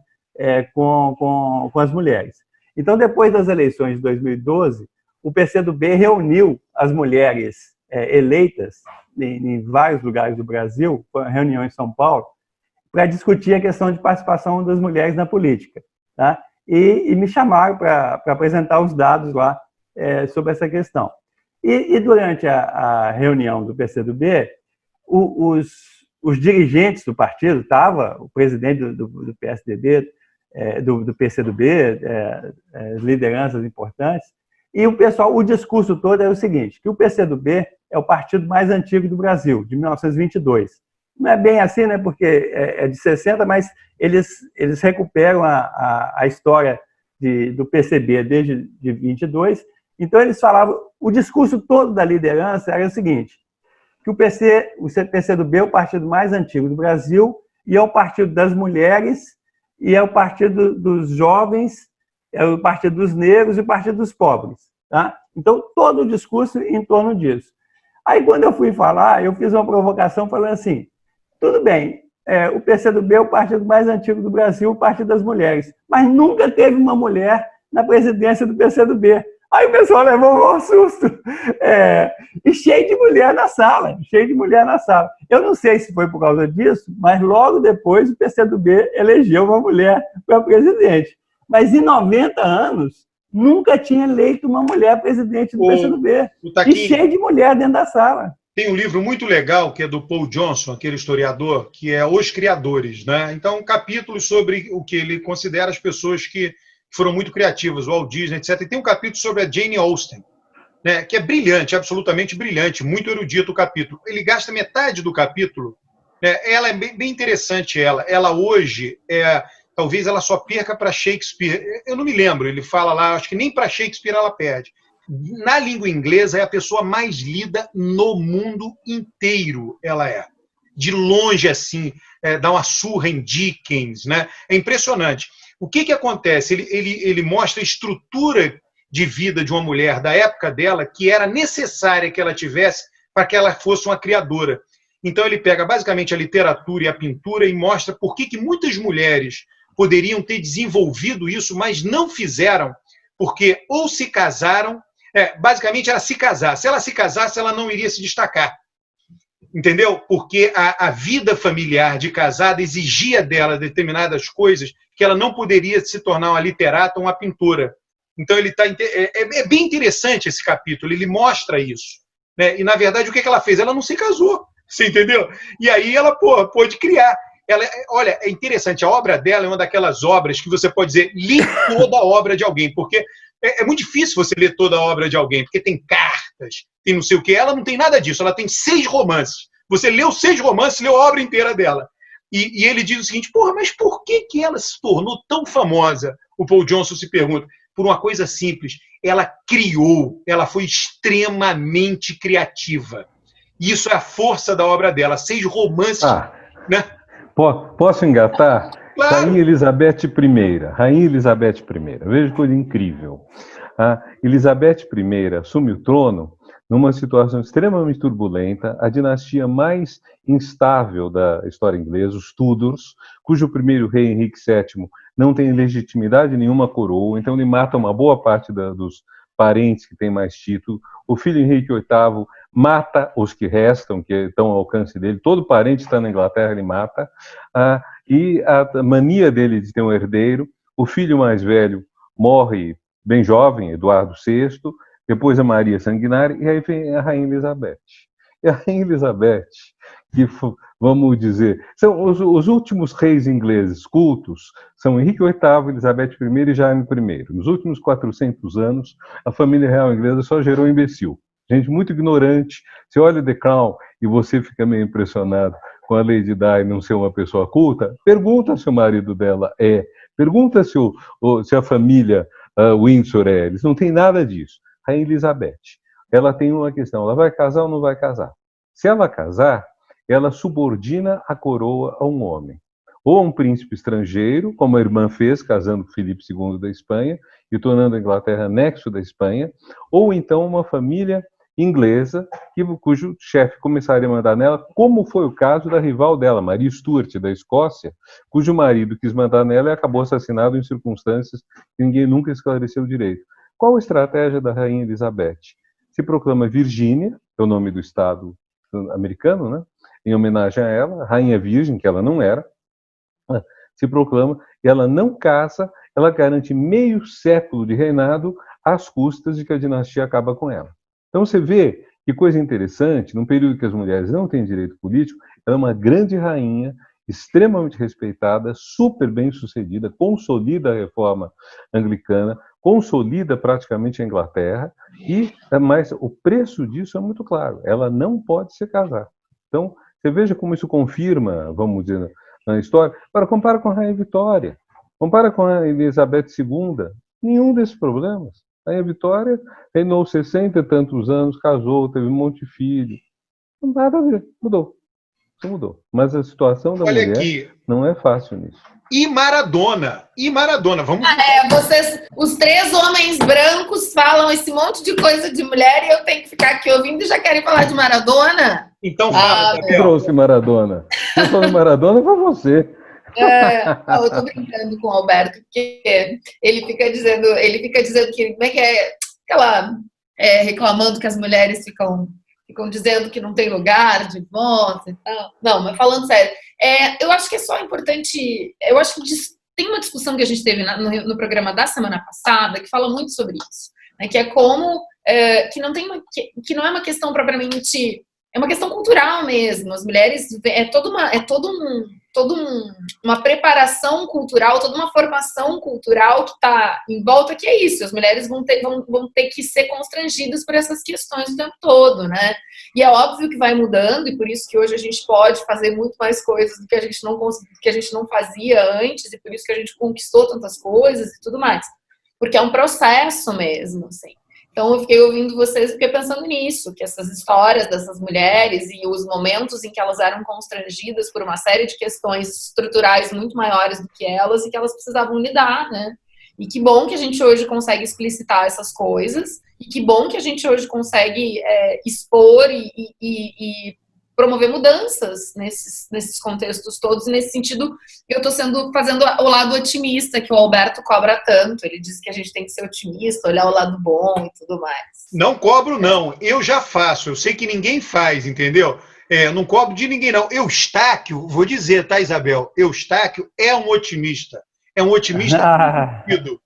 com as mulheres. Então, depois das eleições de 2012, o PCdoB reuniu as mulheres eleitas em vários lugares do Brasil, foi uma reunião em São Paulo, para discutir a questão de participação das mulheres na política. Tá? E me chamaram para apresentar os dados lá sobre essa questão. E durante a reunião do PCdoB, os dirigentes do partido, estava o presidente do PSDB, do PCdoB, lideranças importantes, e o discurso todo é o seguinte, que o PCdoB é o partido mais antigo do Brasil, de 1922. Não é bem assim, né, porque é de 60, mas eles recuperam a história do PCB desde de 22. Então, eles falavam, o discurso todo da liderança era o seguinte, que o PCdoB é o partido mais antigo do Brasil e é o partido das mulheres e é o partido dos jovens é o Partido dos Negros e o Partido dos Pobres. Tá? Então, todo o discurso em torno disso. Aí, quando eu fui falar, eu fiz uma provocação falando assim, tudo bem, o PCdoB é o partido mais antigo do Brasil, o Partido das Mulheres, mas nunca teve uma mulher na presidência do PCdoB. Aí o pessoal levou um susto. E cheio de mulher na sala, cheio de mulher na sala. Eu não sei se foi por causa disso, mas logo depois o PCdoB elegeu uma mulher para presidente. Mas em 90 anos, nunca tinha eleito uma mulher presidente do PCdoB. E cheio de mulher dentro da sala. Tem um livro muito legal, que é do Paul Johnson, aquele historiador, que é Os Criadores, né? Então, um capítulo sobre o que ele considera as pessoas que foram muito criativas, o Walt Disney, etc. E tem um capítulo sobre a Jane Austen, né? Que é brilhante, absolutamente brilhante, muito erudito o capítulo. Ele gasta metade do capítulo, né? Ela é bem interessante, ela hoje, talvez ela só perca para Shakespeare. Eu não me lembro, ele fala lá, acho que nem para Shakespeare ela perde. Na língua inglesa, é a pessoa mais lida no mundo inteiro, ela é. De longe, assim, dá uma surra em Dickens, né? É impressionante. O que acontece? Ele mostra a estrutura de vida de uma mulher da época dela que era necessária que ela tivesse para que ela fosse uma criadora. Então, ele pega basicamente a literatura e a pintura e mostra por que muitas mulheres poderiam ter desenvolvido isso, mas não fizeram, porque ou se casaram, basicamente era se casar. Se ela se casasse, ela não iria se destacar. Entendeu? Porque a vida familiar de casada exigia dela determinadas coisas que ela não poderia se tornar uma literata ou uma pintora. Então, é bem interessante esse capítulo, ele mostra isso. Né? E, na verdade, o que ela fez? Ela não se casou, você entendeu? E aí ela pôde criar. Olha, é interessante, a obra dela é uma daquelas obras que você pode dizer, li toda a obra de alguém, porque é muito difícil você ler toda a obra de alguém, porque tem cartas, tem não sei o quê. Ela não tem nada disso, ela tem 6 romances. Você leu 6 romances, leu a obra inteira dela. E ele diz o seguinte, mas por que ela se tornou tão famosa? O Paul Johnson se pergunta, por uma coisa simples, ela criou, ela foi extremamente criativa. E isso é a força da obra dela, 6 romances, né? Posso engatar? Claro. Rainha Elizabeth I. Rainha Elizabeth I. Veja que coisa incrível. A Elizabeth I assume o trono numa situação extremamente turbulenta, a dinastia mais instável da história inglesa, os Tudors, cujo primeiro rei, Henrique VII, não tem legitimidade nenhuma à coroa, então ele mata uma boa parte dos parentes que têm mais título. O filho Henrique VIII mata os que restam, que estão ao alcance dele. Todo parente está na Inglaterra, ele mata. E a mania dele de ter um herdeiro. O filho mais velho morre bem jovem, Eduardo VI. Depois a Maria Sanguinária. E aí vem a Rainha Elizabeth. E a Rainha Elizabeth, que, vamos dizer, são os últimos reis ingleses cultos, são Henrique VIII, Elizabeth I e Jaime I. Nos últimos 400 anos, a família real inglesa só gerou imbecil. Gente muito ignorante. Você olha The Crown e você fica meio impressionado com a Lady Di não ser uma pessoa culta. Pergunta se o marido dela é. Pergunta se a família Windsor é. Eles não tem nada disso. Rainha Elizabeth, ela tem uma questão. Ela vai casar ou não vai casar? Se ela casar, ela subordina a coroa a um homem. Ou a um príncipe estrangeiro, como a irmã fez, casando com Filipe II da Espanha e tornando a Inglaterra anexo da Espanha, ou então uma família inglesa, cujo chefe começaria a mandar nela, como foi o caso da rival dela, Maria Stuart, da Escócia, cujo marido quis mandar nela e acabou assassinado em circunstâncias que ninguém nunca esclareceu direito. Qual a estratégia da Rainha Elizabeth? Se proclama Virgínia, é o nome do estado americano, né? Em homenagem a ela, Rainha Virgem, que ela não era, se proclama, e ela não casa, ela garante meio século de reinado às custas de que a dinastia acaba com ela. Então você vê que coisa interessante, num período que as mulheres não têm direito político, ela é uma grande rainha, extremamente respeitada, super bem sucedida, consolida a reforma anglicana, consolida praticamente a Inglaterra, mas o preço disso é muito claro, ela não pode se casar. Então, você veja como isso confirma, vamos dizer, na história. Agora, compara com a Rainha Vitória, compara com a Elizabeth II, nenhum desses problemas. A Rainha Vitória reinou 60 e tantos anos, casou, teve um monte de filho. Nada a ver, mudou. Isso mudou. Mas a situação da Olha mulher aqui. não é fácil nisso. E Maradona, vamos... Vocês, os 3 homens brancos falam esse monte de coisa de mulher e eu tenho que ficar aqui ouvindo e já querem falar de Maradona? Então fala, Quem trouxe Maradona? Quem falou de Maradona foi você. Eu tô brincando com o Alberto, porque ele fica dizendo que, como é que é, aquela, reclamando que as mulheres ficam dizendo que não tem lugar de voto e tal. Não, mas falando sério, eu acho que é só importante, eu acho que tem uma discussão que a gente teve no programa da semana passada que fala muito sobre isso, né, que é como, que não é uma questão propriamente, é uma questão cultural mesmo. As mulheres, uma preparação cultural, toda uma formação cultural que está em volta, que é isso. As mulheres vão ter que ser constrangidas por essas questões o tempo todo, né? E é óbvio que vai mudando, e por isso que hoje a gente pode fazer muito mais coisas do que a gente não fazia antes, e por isso que a gente conquistou tantas coisas e tudo mais. Porque é um processo mesmo, assim. Então, eu fiquei ouvindo vocês e fiquei pensando nisso, que essas histórias dessas mulheres e os momentos em que elas eram constrangidas por uma série de questões estruturais muito maiores do que elas e que elas precisavam lidar, né? E que bom que a gente hoje consegue explicitar essas coisas e que bom que a gente hoje consegue expor e promover mudanças nesses contextos todos, e nesse sentido eu estou fazendo o lado otimista que o Alberto cobra tanto. Ele diz que a gente tem que ser otimista, olhar o lado bom e tudo mais. Não cobro, não. Eu já faço. Eu sei que ninguém faz, entendeu? Não cobro de ninguém, não. Eustáquio, vou dizer, tá, Isabel? Eustáquio é um otimista. É um otimista conhecido.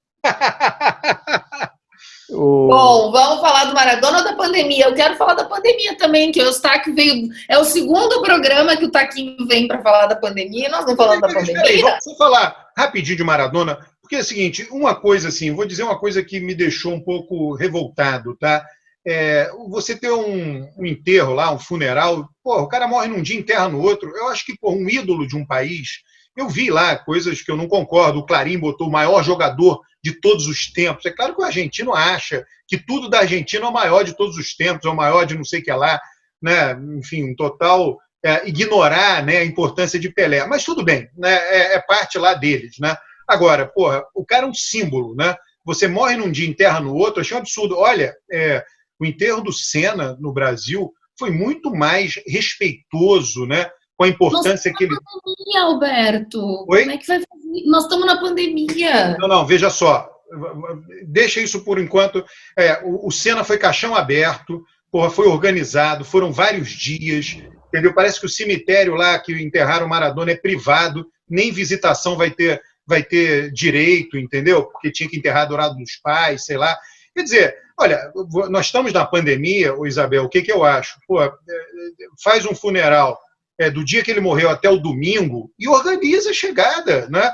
Bom, vamos falar do Maradona ou da pandemia? Eu quero falar da pandemia também, que o Eustáquio veio... É o segundo programa que o Taquinho vem para falar da pandemia, e nós não falamos da pandemia. Peraí, vamos falar rapidinho de Maradona, porque é o seguinte, uma coisa assim, vou dizer uma coisa que me deixou um pouco revoltado, tá? Você ter um enterro lá, um funeral, o cara morre num dia e enterra no outro. Eu acho que, um ídolo de um país... Eu vi lá coisas que eu não concordo. O Clarim botou o maior jogador de todos os tempos. É claro que o argentino acha que tudo da Argentina é o maior de todos os tempos, é o maior de não sei o que lá, né? Enfim, um total ignorar, né, a importância de Pelé. Mas tudo bem, né? É parte lá deles, né? Agora, o cara é um símbolo, né? Você morre num dia e enterra no outro, achei um absurdo. Olha, o enterro do Senna no Brasil foi muito mais respeitoso, né? Com a importância que ele... Nós estamos na pandemia, Alberto. Oi? Como é que vai fazer? Nós estamos na pandemia. Não, veja só. Deixa isso por enquanto. O Senna foi caixão aberto, foi organizado, foram vários dias, entendeu? Parece que o cemitério lá que enterraram o Maradona é privado, nem visitação vai ter direito, entendeu? Porque tinha que enterrar do lado dos pais, sei lá. Quer dizer, olha, nós estamos na pandemia, Isabel, o que eu acho? Faz um funeral do dia que ele morreu até o domingo e organiza a chegada, né?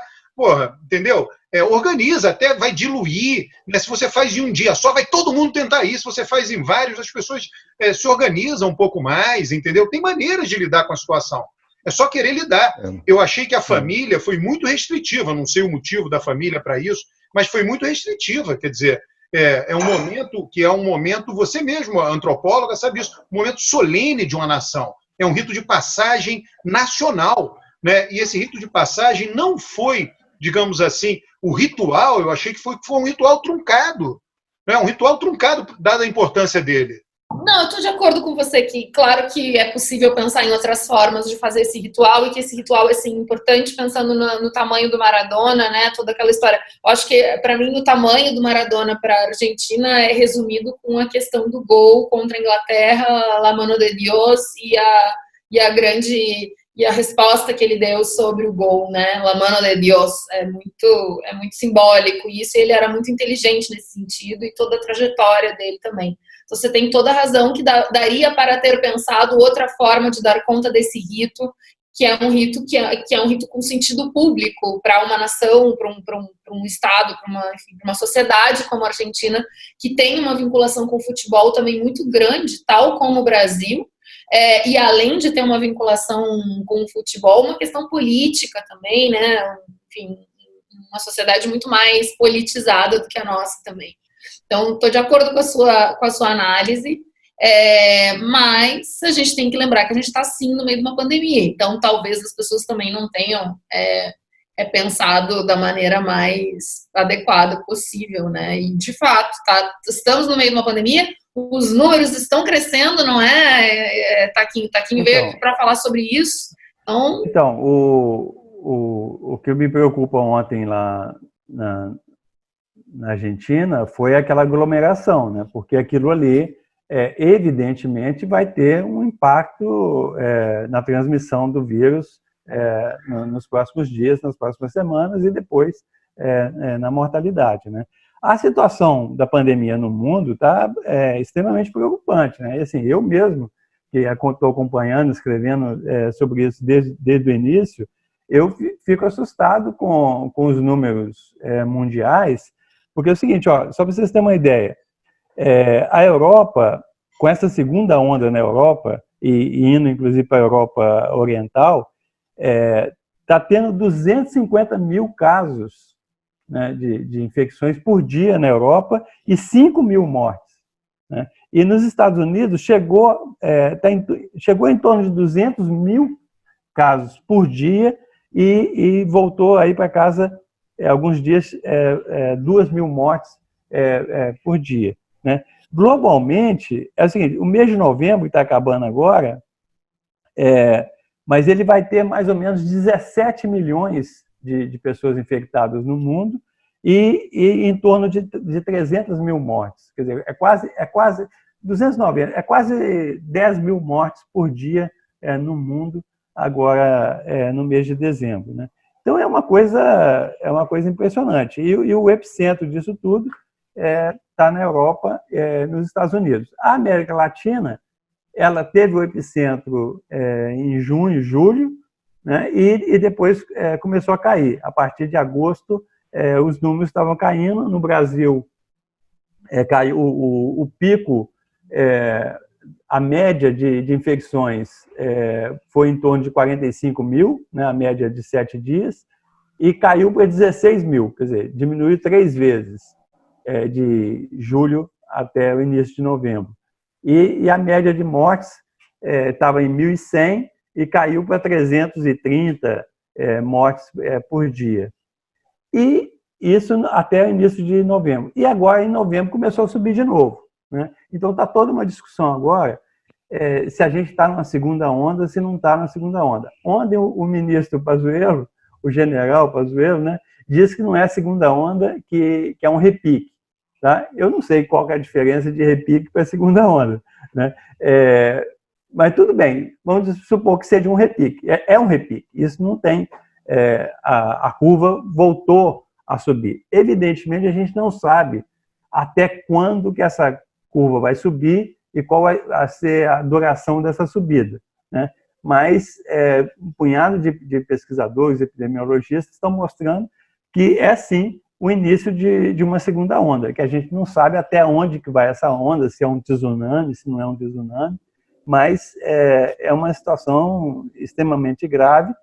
Entendeu? Organiza, até vai diluir, né? Se você faz em um dia só, vai todo mundo tentar isso. Se você faz em vários, as pessoas se organizam um pouco mais, entendeu? Tem maneiras de lidar com a situação. É só querer lidar. Eu achei que a família foi muito restritiva, não sei o motivo da família para isso, mas foi muito restritiva. Quer dizer, um momento, você mesmo, antropóloga, sabe isso, um momento solene de uma nação. É um rito de passagem nacional, né? E esse rito de passagem não foi, digamos assim, o ritual, eu achei que foi um ritual truncado, né? Um ritual truncado, dada a importância dele. Não, eu estou de acordo com você que, claro que é possível pensar em outras formas de fazer esse ritual e que esse ritual é, assim, importante pensando no tamanho do Maradona, né, toda aquela história. Eu acho que, para mim, o tamanho do Maradona para a Argentina é resumido com a questão do gol contra a Inglaterra, La Mano de Dios, e a resposta que ele deu sobre o gol, né, La Mano de Dios, é muito simbólico, e isso ele era muito inteligente nesse sentido, e toda a trajetória dele também. Então, você tem toda a razão que daria para ter pensado outra forma de dar conta desse rito, que é um rito com sentido público para uma nação, para um estado, para uma sociedade como a Argentina, que tem uma vinculação com o futebol também muito grande, tal como o Brasil, e além de ter uma vinculação com o futebol, uma questão política também, né? Enfim, uma sociedade muito mais politizada do que a nossa também. Então, estou de acordo com a sua análise Mas a gente tem que lembrar que a gente está, sim, no meio de uma pandemia. Então, talvez as pessoas também não tenham pensado da maneira mais adequada possível, né? E, de fato, estamos no meio de uma pandemia, os números estão crescendo, não é? Taquinho veio aqui para falar sobre isso. Então, o que me preocupa ontem lá na Argentina foi aquela aglomeração, né? Porque aquilo ali, evidentemente, vai ter um impacto na transmissão do vírus nos próximos dias, nas próximas semanas e depois na mortalidade, né? A situação da pandemia no mundo está extremamente preocupante, né? E, assim, eu mesmo, que estou acompanhando, escrevendo sobre isso desde o início, eu fico assustado com os números mundiais, porque é o seguinte, ó, só para vocês terem uma ideia, a Europa, com essa segunda onda na Europa, e indo inclusive para a Europa Oriental, está tendo 250 mil casos, né, de infecções por dia na Europa e 5 mil mortes, né? E nos Estados Unidos chegou em torno de 200 mil casos por dia e voltou aí para casa alguns dias 2 mil mortes por dia, né? Globalmente, é o seguinte, o mês de novembro está acabando agora, mas ele vai ter mais ou menos 17 milhões de pessoas infectadas no mundo e em torno de 300 mil mortes. Quer dizer, é quase 290, é quase 10 mil mortes por dia no mundo agora no mês de dezembro, né? Então é uma coisa impressionante. E o epicentro disso tudo está na Europa, nos Estados Unidos. A América Latina, ela teve o epicentro em junho, julho, né? E depois começou a cair. A partir de agosto, os números estavam caindo. No Brasil, caiu o pico, a média de infecções foi em torno de 45 mil, né? A média de 7 dias, e caiu para 16 mil, quer dizer, diminuiu 3 vezes, de julho até o início de novembro. E a média de mortes estava em 1.100 e caiu para 330 mortes por dia. E isso até o início de novembro. E agora, em novembro, começou a subir de novo, né? Então, está toda uma discussão agora se a gente está numa segunda onda, se não está na segunda onda. Ontem, o ministro Pazuello, o general Pazuello, né, disse que não é segunda onda, que é um repique. Tá? Eu não sei qual que é a diferença de repique para segunda onda, né? Mas tudo bem, vamos supor que seja um repique. É um repique, isso não tem... a curva voltou a subir. Evidentemente, a gente não sabe até quando que essa curva vai subir e qual vai ser a duração dessa subida, né? Mas um punhado de pesquisadores, epidemiologistas, estão mostrando que sim o início de uma segunda onda, que a gente não sabe até onde que vai essa onda, se é um tsunami, se não é um tsunami, mas é uma situação extremamente grave.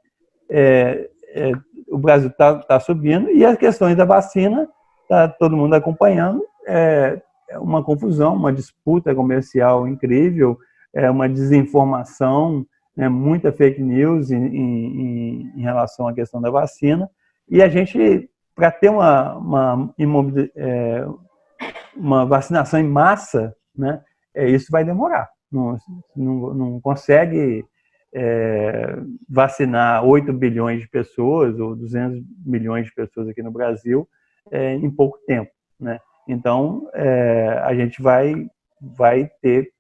O Brasil está subindo e as questões da vacina, está todo mundo acompanhando, é uma confusão, uma disputa comercial incrível, uma desinformação, muita fake news em relação à questão da vacina, e a gente, para ter uma vacinação em massa, né, isso vai demorar. Não consegue vacinar 8 bilhões de pessoas ou 200 milhões de pessoas aqui no Brasil em pouco tempo, né? Então, a gente vai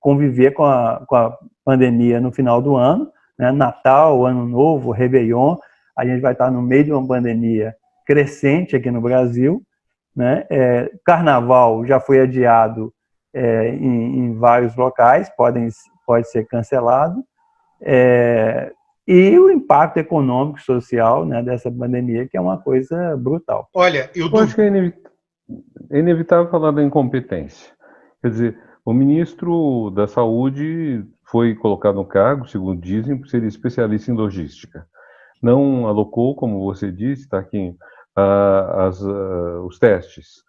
conviver com a pandemia no final do ano, né? Natal, Ano Novo, Réveillon, a gente vai estar no meio de uma pandemia crescente aqui no Brasil, né? Carnaval já foi adiado em vários locais, pode ser cancelado, e o impacto econômico e social, né, dessa pandemia, que é uma coisa brutal. Olha, eu acho que é inevitável falar da incompetência. Quer dizer, o ministro da Saúde foi colocado no cargo, segundo dizem, por ser especialista em logística. Não alocou, como você disse, está aqui, os testes.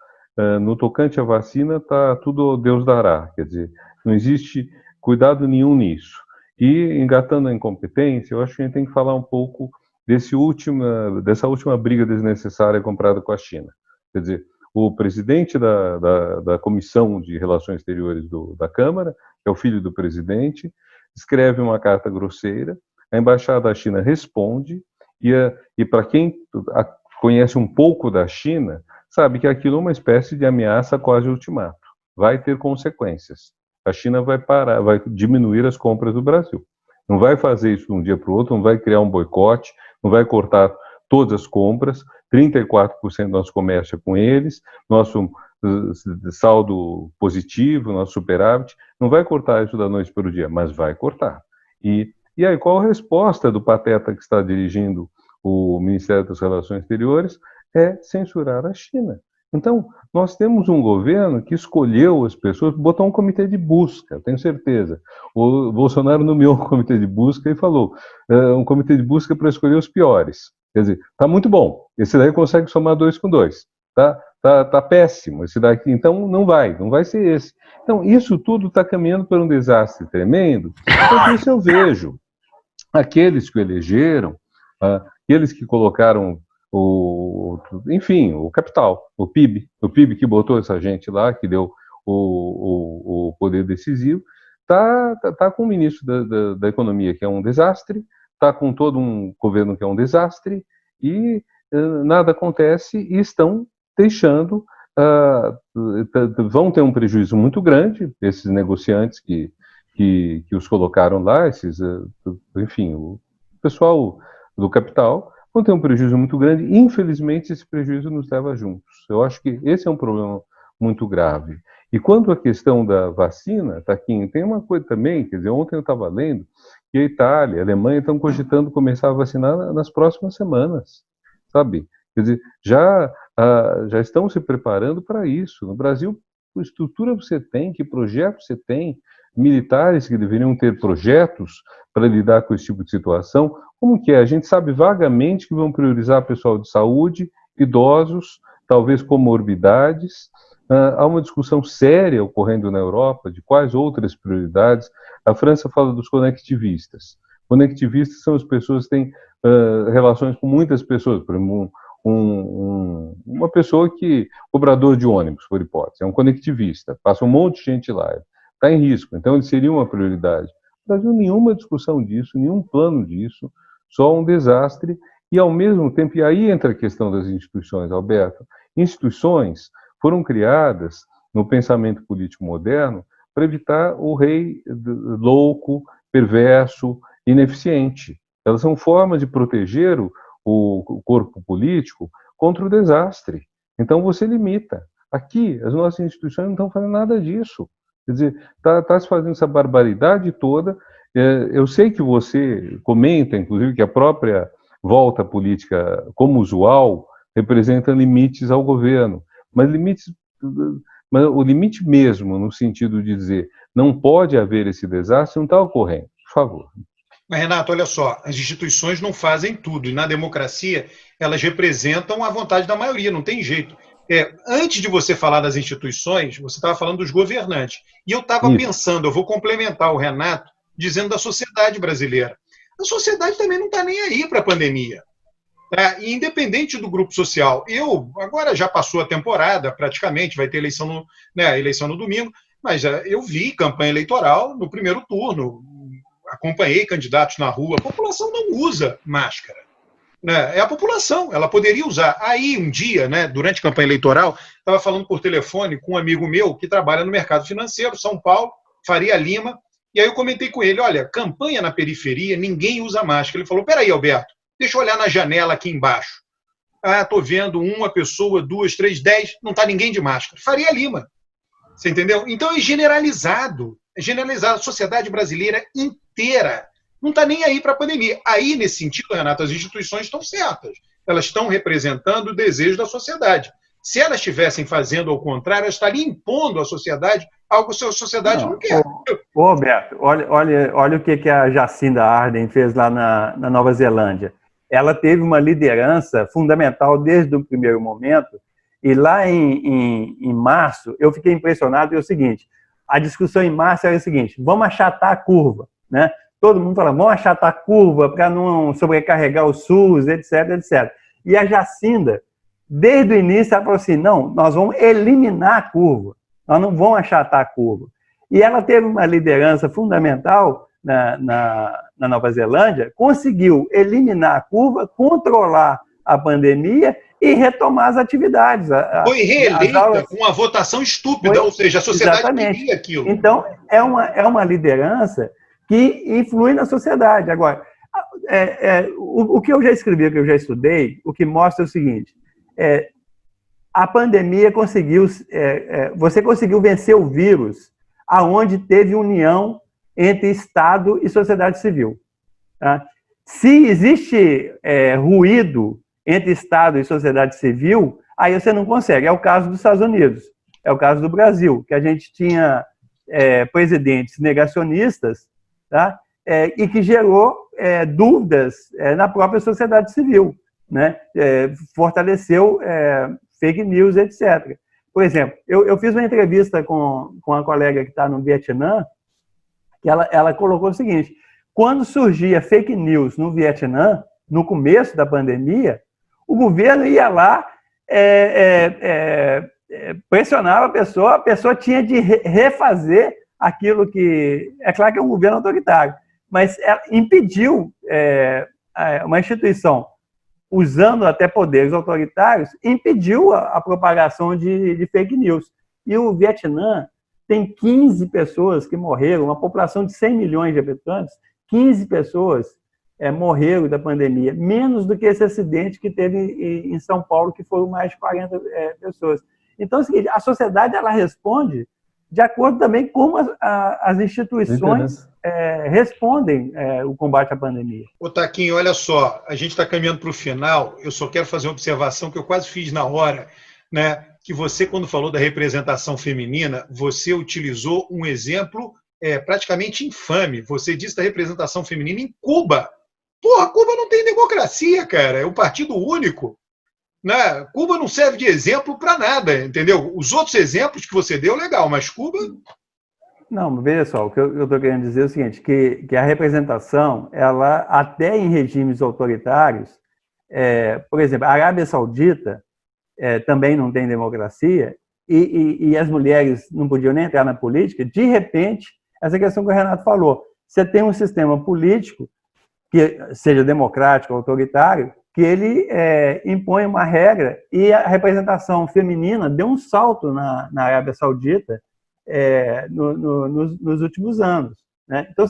no tocante à vacina, está tudo Deus dará, quer dizer, não existe cuidado nenhum nisso. E, engatando a incompetência, eu acho que a gente tem que falar um pouco dessa última briga desnecessária comprada com a China. Quer dizer, o presidente da Comissão de Relações Exteriores da Câmara, que é o filho do presidente, escreve uma carta grosseira, a Embaixada da China responde, e para quem conhece um pouco da China, sabe que aquilo é uma espécie de ameaça quase ultimato. Vai ter consequências. A China vai diminuir as compras do Brasil. Não vai fazer isso de um dia para o outro, não vai criar um boicote, não vai cortar todas as compras, 34% do nosso comércio é com eles, nosso saldo positivo, nosso superávit, não vai cortar isso da noite para o dia, mas vai cortar. E aí, qual a resposta do pateta que está dirigindo o Ministério das Relações Exteriores? É censurar a China. Então, nós temos um governo que escolheu as pessoas, botou um comitê de busca, eu tenho certeza. O Bolsonaro nomeou um comitê de busca e falou, um comitê de busca para escolher os piores. Quer dizer, tá muito bom, esse daí consegue somar 2 com 2. Tá péssimo esse daqui, então não vai ser esse. Então, isso tudo está caminhando para um desastre tremendo, porque isso eu vejo. Aqueles que o elegeram, aqueles que colocaram enfim, o capital, o PIB que botou essa gente lá, que deu o poder decisivo, tá com o ministro da Economia, que é um desastre, está com todo um governo que é um desastre, e nada acontece, e estão deixando, vão ter um prejuízo muito grande, esses negociantes que os colocaram lá, enfim, o pessoal do capital, vão ter um prejuízo muito grande. Infelizmente, esse prejuízo nos leva juntos. Eu acho que esse é um problema muito grave. E quanto à questão da vacina, Taquinho, tem uma coisa também, quer dizer, ontem eu estava lendo que a Itália, a Alemanha estão cogitando começar a vacinar nas próximas semanas, sabe? Quer dizer, já estão se preparando para isso. No Brasil, que estrutura você tem, que projeto você tem, militares que deveriam ter projetos para lidar com esse tipo de situação, como que é? A gente sabe vagamente que vão priorizar pessoal de saúde, idosos, talvez comorbidades. Há uma discussão séria ocorrendo na Europa de quais outras prioridades. A França fala dos conectivistas. Conectivistas são as pessoas que têm relações com muitas pessoas, por exemplo, uma pessoa cobrador de ônibus, por hipótese, é um conectivista, passa um monte de gente lá, está em risco, então ele seria uma prioridade. No Brasil, nenhuma discussão disso, nenhum plano disso, só um desastre, e ao mesmo tempo, e aí entra a questão das instituições, Alberto, instituições foram criadas no pensamento político moderno para evitar o rei louco, perverso, ineficiente. Elas são formas de proteger o corpo político contra o desastre. Então você limita. Aqui, as nossas instituições não estão fazendo nada disso. Quer dizer, está se fazendo essa barbaridade toda. Eu sei que você comenta, inclusive, que a própria volta política, como usual, representa limites ao governo. Mas o limite mesmo, no sentido de dizer não pode haver esse desastre, não está ocorrendo. Por favor. Mas, Renato, olha só, as instituições não fazem tudo, e na democracia elas representam a vontade da maioria, não tem jeito. Antes de você falar das instituições, você estava falando dos governantes. E eu estava pensando, eu vou complementar o Renato, dizendo da sociedade brasileira. A sociedade também não está nem aí para a pandemia. E independente do grupo social, agora já passou a temporada, praticamente, vai ter eleição no domingo, mas eu vi campanha eleitoral no primeiro turno, acompanhei candidatos na rua, a população não usa máscara. É a população, ela poderia usar. Aí, um dia, durante a campanha eleitoral, estava falando por telefone com um amigo meu que trabalha no mercado financeiro, São Paulo, Faria Lima, e aí eu comentei com ele, olha, campanha na periferia, ninguém usa máscara. Ele falou, peraí, Alberto, deixa eu olhar na janela aqui embaixo. Estou vendo uma pessoa, 2, 3, 10, não está ninguém de máscara. Faria Lima, você entendeu? Então é generalizado. A sociedade brasileira inteira não está nem aí para a pandemia. Aí, nesse sentido, Renato, as instituições estão certas. Elas estão representando o desejo da sociedade. Se elas estivessem fazendo ao contrário, elas estariam impondo à sociedade algo que a sociedade não quer. Ô, Roberto, olha o que a Jacinda Ardern fez lá na Nova Zelândia. Ela teve uma liderança fundamental desde o primeiro momento E lá em março, eu fiquei impressionado, é o seguinte, a discussão em março era o seguinte, vamos achatar a curva, né? Todo mundo fala, vamos achatar a curva para não sobrecarregar o SUS, etc, etc. E a Jacinda, desde o início, ela falou assim, não, nós vamos eliminar a curva, nós não vamos achatar a curva. E ela teve uma liderança fundamental na Nova Zelândia, conseguiu eliminar a curva, controlar a pandemia e retomar as atividades. Foi reeleita com uma votação estúpida, ou seja, a sociedade queria aquilo. Então, é uma liderança que influi na sociedade. Agora, o que eu já escrevi, o que eu já estudei, o que mostra é o seguinte, a pandemia conseguiu, você conseguiu vencer o vírus aonde teve união entre Estado e sociedade civil. Tá? Se existe ruído entre Estado e sociedade civil, aí você não consegue. É o caso dos Estados Unidos, é o caso do Brasil, que a gente tinha presidentes negacionistas, tá? E que gerou dúvidas na própria sociedade civil, né? Fortaleceu fake news, etc. Por exemplo, eu fiz uma entrevista com uma colega que está no Vietnã, que ela colocou o seguinte, quando surgia fake news no Vietnã, no começo da pandemia, o governo ia lá, pressionava a pessoa tinha de refazer aquilo que... É claro que é um governo autoritário, mas impediu uma instituição, usando até poderes autoritários, impediu a propagação de fake news. E o Vietnã tem 15 pessoas que morreram, uma população de 100 milhões de habitantes, 15 pessoas morreram da pandemia, menos do que esse acidente que teve em São Paulo, que foram mais de 40 pessoas. Então, é o seguinte, a sociedade ela responde de acordo também com como as instituições respondem o combate à pandemia. Ô Taquinho, olha só, a gente está caminhando para o final, eu só quero fazer uma observação que eu quase fiz na hora, né? Que você, quando falou da representação feminina, você utilizou um exemplo praticamente infame. Você disse da representação feminina em Cuba. Porra, Cuba não tem democracia, cara, é um partido único. Né? Cuba não serve de exemplo para nada, entendeu? Os outros exemplos que você deu, legal, mas Cuba... Não, veja só, o que eu estou querendo dizer é o seguinte, que a representação, ela até em regimes autoritários, por exemplo, a Arábia Saudita também não tem democracia, e as mulheres não podiam nem entrar na política, de repente, essa questão que o Renato falou, você tem um sistema político, que seja democrático ou autoritário, que ele impõe uma regra, e a representação feminina deu um salto na Arábia Saudita nos últimos anos. Né? Então,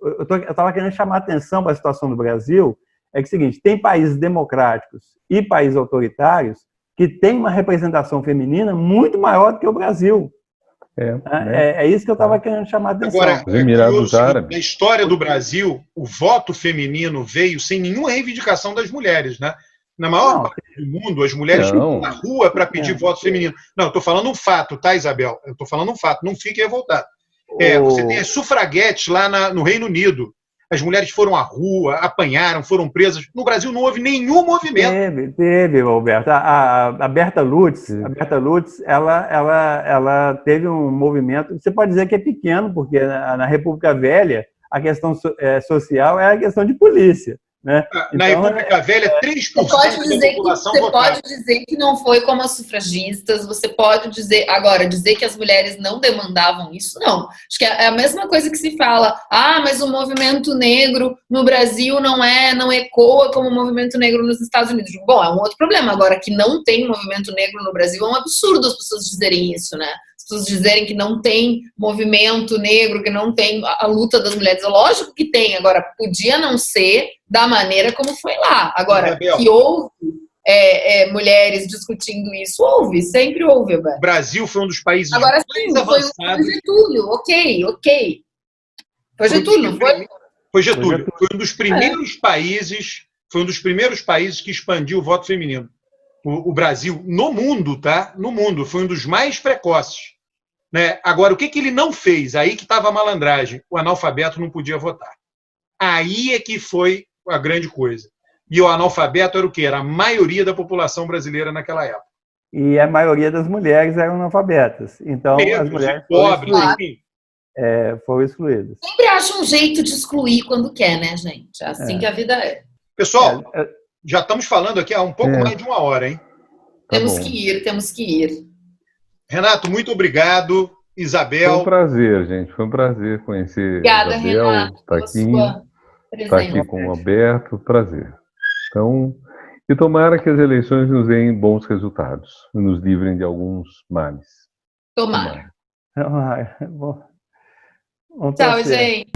eu estava querendo chamar a atenção para a situação do Brasil, é que é o seguinte, tem países democráticos e países autoritários que têm uma representação feminina muito maior do que o Brasil. É isso que eu estava querendo chamar a atenção. Agora, na história do Brasil, o voto feminino veio sem nenhuma reivindicação das mulheres, né? Na maior parte do mundo, as mulheres ficam na rua para pedir voto feminino. Não, eu estou falando um fato, tá, Isabel? Eu estou falando um fato, não fique revoltado. Você tem as sufraguetes lá no Reino Unido. As mulheres foram à rua, apanharam, foram presas. No Brasil não houve nenhum movimento. Teve, Roberto. A Berta Lutz, ela teve um movimento, você pode dizer que é pequeno, porque na República Velha a questão social é a questão de polícia. Né? Na República Velha, 3% da população votava. Você pode dizer que não foi como as sufragistas, você pode dizer que as mulheres não demandavam isso, não. Acho que é a mesma coisa que se fala, mas o movimento negro no Brasil não ecoa como o movimento negro nos Estados Unidos. Bom, é um outro problema. Agora, que não tem movimento negro no Brasil, é um absurdo as pessoas dizerem isso, né? As pessoas dizerem que não tem movimento negro, que não tem a luta das mulheres. Lógico que tem, agora, podia não ser da maneira como foi lá. Agora, que houve mulheres discutindo isso, sempre houve. O Brasil foi um dos países agora, mais avançados. Foi Getúlio, ok. Foi Getúlio, não foi? Foi Getúlio. Foi um dos primeiros países que expandiu o voto feminino. O Brasil, no mundo, tá? No mundo, foi um dos mais precoces. Né? Agora, o que ele não fez? Aí que estava a malandragem. O analfabeto não podia votar. Aí é que foi a grande coisa. E o analfabeto era o quê? Era a maioria da população brasileira naquela época. E a maioria das mulheres eram analfabetas. Então, as Negros, mulheres pobres, enfim. foram excluídas. Sempre acha um jeito de excluir quando quer, né, gente? É assim que a vida é. Pessoal, já estamos falando aqui há um pouco mais de 1 hora, hein? Tá Temos bom. que ir, temos que ir. Renato, muito obrigado. Isabel. Foi um prazer, gente. Foi um prazer conhecer Obrigada, a Isabel, Renato, estar pela aqui, sua estar aqui presença. com o Alberto. Prazer. Então, e tomara que as eleições nos deem bons resultados e nos livrem de alguns males. Tomara. Bom, Tchau, torcer. gente.